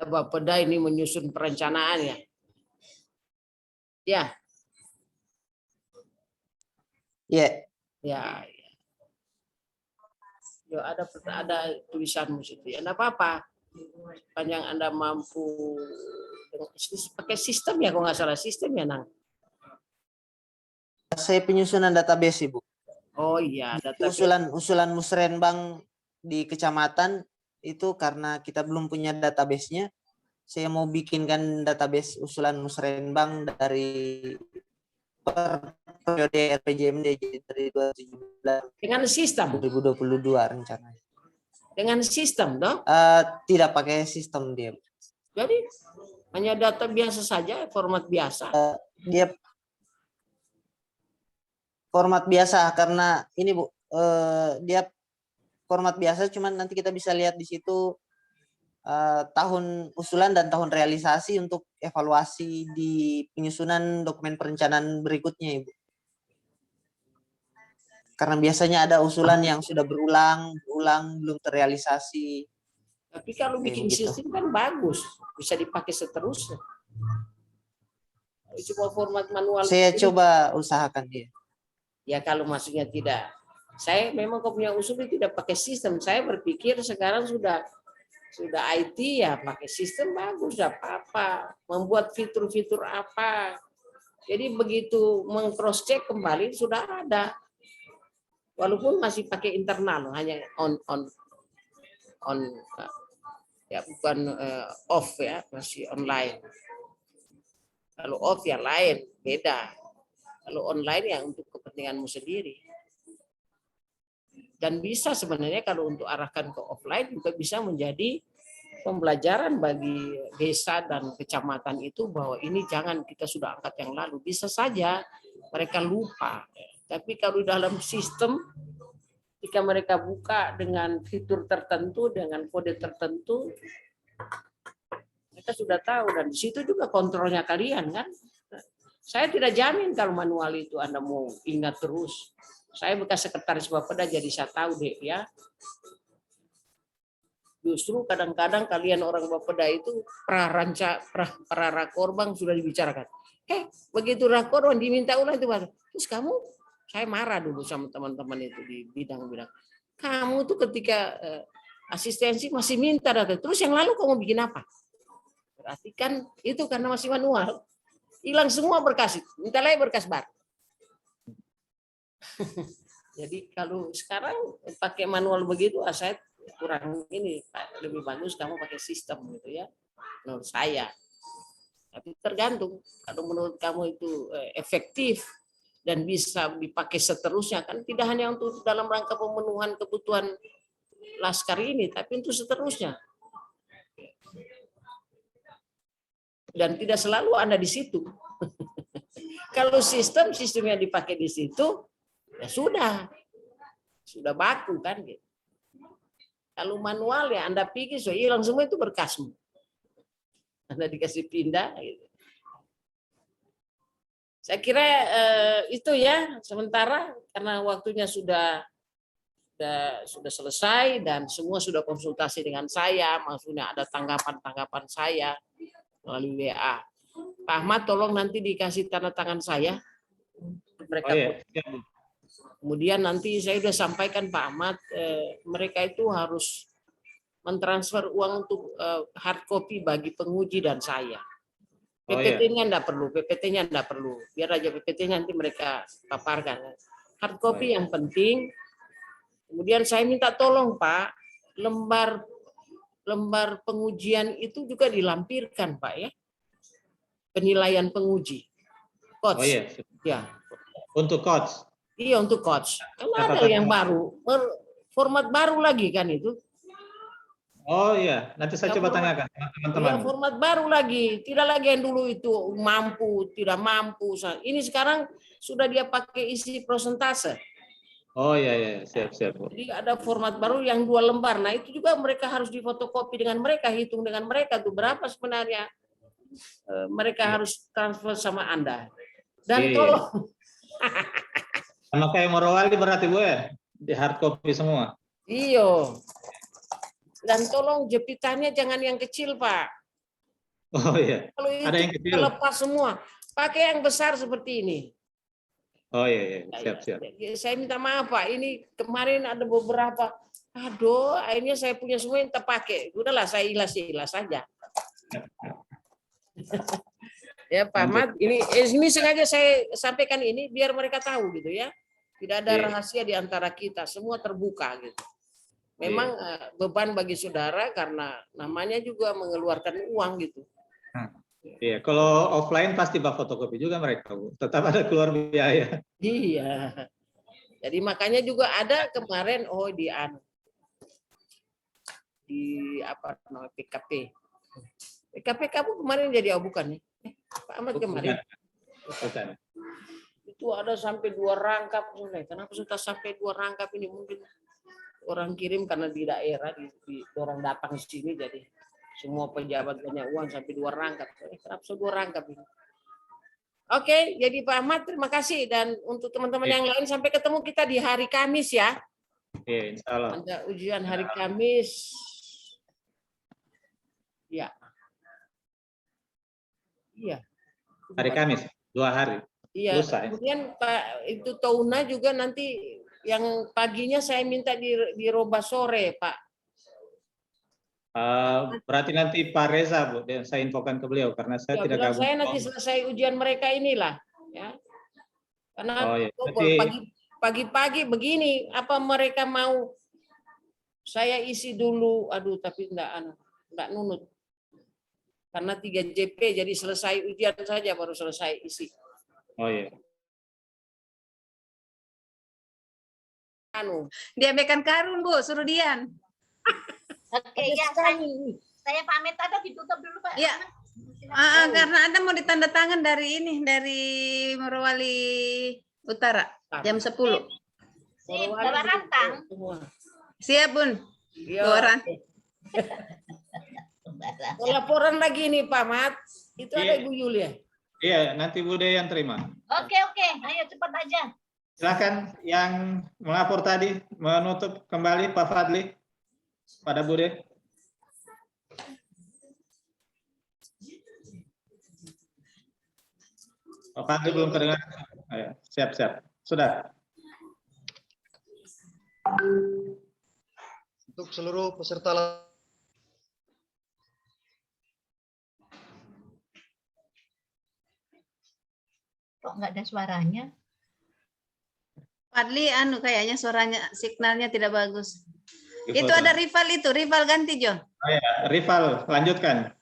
Bapak Peda ini menyusun perencanaan ya? Ya. Iya. Ya. Yo, ada tulisanmu situ. Ya, enggak apa-apa. Sepanjang Anda mampu pakai sistem ya, kalau nggak salah sistem ya, Nang. Saya penyusunan database Ibu. Oh iya, database. Usulan musrenbang di kecamatan itu karena kita belum punya database-nya. Saya mau bikinkan database usulan musrenbang dari periode RPJMD dari 2017 dengan sistem 2022 rencananya. Dengan sistem dong? Tidak pakai sistem dia. Jadi hanya data biasa saja, format biasa. Dia format biasa karena ini Bu, dia format biasa, cuman nanti kita bisa lihat di situ tahun usulan dan tahun realisasi untuk evaluasi di penyusunan dokumen perencanaan berikutnya Ibu. Karena biasanya ada usulan yang sudah berulang belum terrealisasi. Tapi kalau bikin sistem kan bagus, bisa dipakai seterusnya. Cuma format manual. Saya coba usahakan dia. Ya kalau maksudnya tidak. Saya memang kalau punya usul tidak pakai sistem. Saya berpikir sekarang sudah IT ya pakai sistem bagus, tidak apa-apa. Membuat fitur-fitur apa. Jadi begitu meng-cross check kembali sudah ada. Walaupun masih pakai internal, hanya on ya bukan off ya, masih online. Kalau off ya lain, beda. Kalau online ya untuk kepentinganmu sendiri. Dan bisa sebenarnya kalau untuk arahkan ke offline juga bisa menjadi pembelajaran bagi desa dan kecamatan itu bahwa ini jangan kita sudah angkat yang lalu. Bisa saja mereka lupa. Tapi kalau dalam sistem jika mereka buka dengan fitur tertentu, dengan kode tertentu, mereka sudah tahu dan di situ juga kontrolnya kalian kan. Saya tidak jamin kalau manual itu Anda mau ingat terus. Saya bekas sekretaris Bapeda jadi saya tahu deh ya. Justru kadang-kadang kalian orang Bapeda itu pra-rakorbang sudah dibicarakan. Begitu rakorbang diminta ulang itu terus kamu, saya marah dulu sama teman-teman itu di bidang-bidang. Kamu tuh ketika asistensi masih minta data, terus yang lalu kamu bikin apa? Berarti kan itu karena masih manual. Hilang semua berkas itu, minta lagi berkas baru. Jadi kalau sekarang pakai manual begitu, saya kurang ini, lebih bagus kamu pakai sistem gitu ya, menurut saya. Tapi tergantung, kalau menurut kamu itu efektif dan bisa dipakai seterusnya, kan tidak hanya untuk dalam rangka pemenuhan kebutuhan laskar ini, tapi untuk seterusnya. Dan tidak selalu Anda di situ. Kalau sistemnya dipakai di situ, ya sudah baku kan gitu. Kalau manual ya Anda pikir so hilang semua itu berkasmu. Anda dikasih pindah. Gitu. Saya kira itu ya sementara karena waktunya sudah selesai dan semua sudah konsultasi dengan saya, maksudnya ada tanggapan saya melalui WA. Pak Ahmad tolong nanti dikasih tanda tangan saya. Mereka kemudian nanti saya sudah sampaikan Pak Ahmad, mereka itu harus mentransfer uang untuk hard copy bagi penguji dan saya. PPT-nya enggak perlu, PPT-nya enggak perlu. Biar aja PPT-nya nanti mereka paparkan. Hard copy yang penting. Kemudian saya minta tolong Pak, lembar pengujian itu juga dilampirkan Pak ya. Penilaian penguji. Coach. Oh iya. Ya. Untuk coach. Iya untuk coach. Kalau ada yang baru, format baru lagi kan itu. Oh iya, nanti saya coba tanyakan teman-teman. Ya, format baru lagi, tidak lagi yang dulu itu mampu, tidak mampu. Ini sekarang sudah dia pakai isi prosentase. Oh iya, siap. Jadi ada format baru yang 2 lembar. Nah itu juga mereka harus difotokopi dengan mereka, hitung dengan mereka tuh berapa sebenarnya mereka harus transfer sama Anda. Dan tolong. Sama kayak Morowali berarti Bu ya, di hard copy semua. Iya. Dan tolong jepitannya jangan yang kecil, Pak. Oh iya. Kalau itu ada yang kecil. Lepas semua. Pakai yang besar seperti ini. Oh iya, siap. Saya minta maaf, Pak. Ini kemarin ada beberapa. Aduh, akhirnya saya punya semua yang terpakai. Udahlah, saya ilas saja. Ya, Pak Ahmad. Ini sengaja saya sampaikan ini biar mereka tahu gitu ya. Tidak ada rahasia di antara kita. Semua terbuka gitu. Memang beban bagi saudara karena namanya juga mengeluarkan uang gitu. Iya, kalau offline pasti bak fotokopi juga mereka, Bu. Tetap ada keluar biaya. Iya. Jadi makanya juga ada kemarin di apa namanya PKP. PKP kamu kemarin jadi bukan nih? Pak Ahmad kemarin. Bukan. Itu ada sampai 2 rangkap. Kenapa sudah sampai 2 rangkap ini mungkin? Orang kirim karena di daerah di orang datang ke sini jadi semua pejabat banyak uang sampai 2 rangkap. Kenapa 2 rangkap ini? Oke, jadi Pak Ahmad terima kasih dan untuk teman-teman yang lain sampai ketemu kita di hari Kamis ya. Oke, insya Allah. Ada ujian hari Kamis. Ya. Iya. Hari Kamis 2 hari. Iya. Lusa, ya? Kemudian Pak itu Tauna juga nanti yang paginya saya minta dirubah sore, Pak. Berarti nanti Pak Reza, Bu, dan saya infokan ke beliau karena saya tidak gabung. Saya nanti selesai ujian mereka inilah, ya. Karena pagi-pagi begini, apa mereka mau saya isi dulu? Aduh, tapi enggak nunut. Karena 3 JP, jadi selesai ujian saja baru selesai isi. Oh iya. Diambilkan karun, Bu, suruh Dian. Oke, ya saya pamit atau ditutup dulu, Pak. Ya. Karena Anda mau ditanda tangan dari Morowali Utara jam 10. Sip, bawa rantang. Siap, Bun. Bawa rantang. Laporan lagi nih, Pak Mat. Itu ada Ibu Yulia. Iya, nanti Bude yang terima. Oke, ayo cepat aja. Silakan yang melapor tadi menutup kembali Pak Fadli pada Bude. Pak Fadli belum terdengar. Ayo, siap. Sudah. Untuk seluruh peserta kok nggak ada suaranya? Fadli, kayaknya suaranya signalnya tidak bagus. Itu ada rival ganti Jo. Oh ya, rival lanjutkan.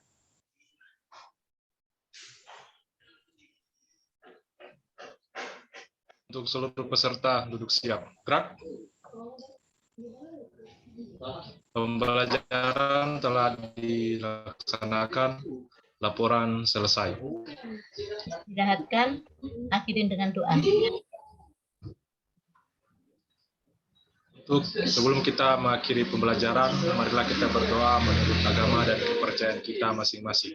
Untuk seluruh peserta duduk siap. Gerak. Pembelajaran telah dilaksanakan. Laporan selesai. Istirahatkan, akhirin dengan doa. Sebelum kita mengakhiri pembelajaran, marilah kita berdoa menurut agama dan kepercayaan kita masing-masing.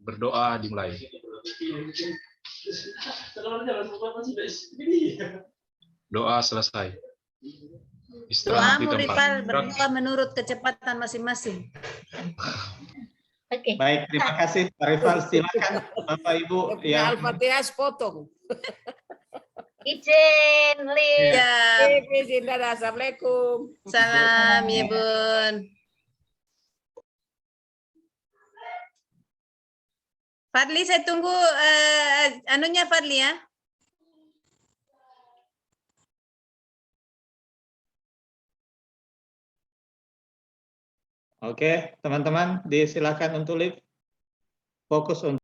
Berdoa dimulai. Doa selesai. Istirahat di Doamu tempat. Ripal, berdoa menurut kecepatan masing-masing. Oke. Baik, terima kasih Pak Rifal. Silakan Bapak Ibu yang Al-Fatihah sepotong. Izin, Lin. Ya, Izin, dadah. Assalamualaikum. salam ya Bun. Fadli, saya tunggu anunya Fadli ya. Oke, teman-teman, disilakan untuk live. Fokus untuk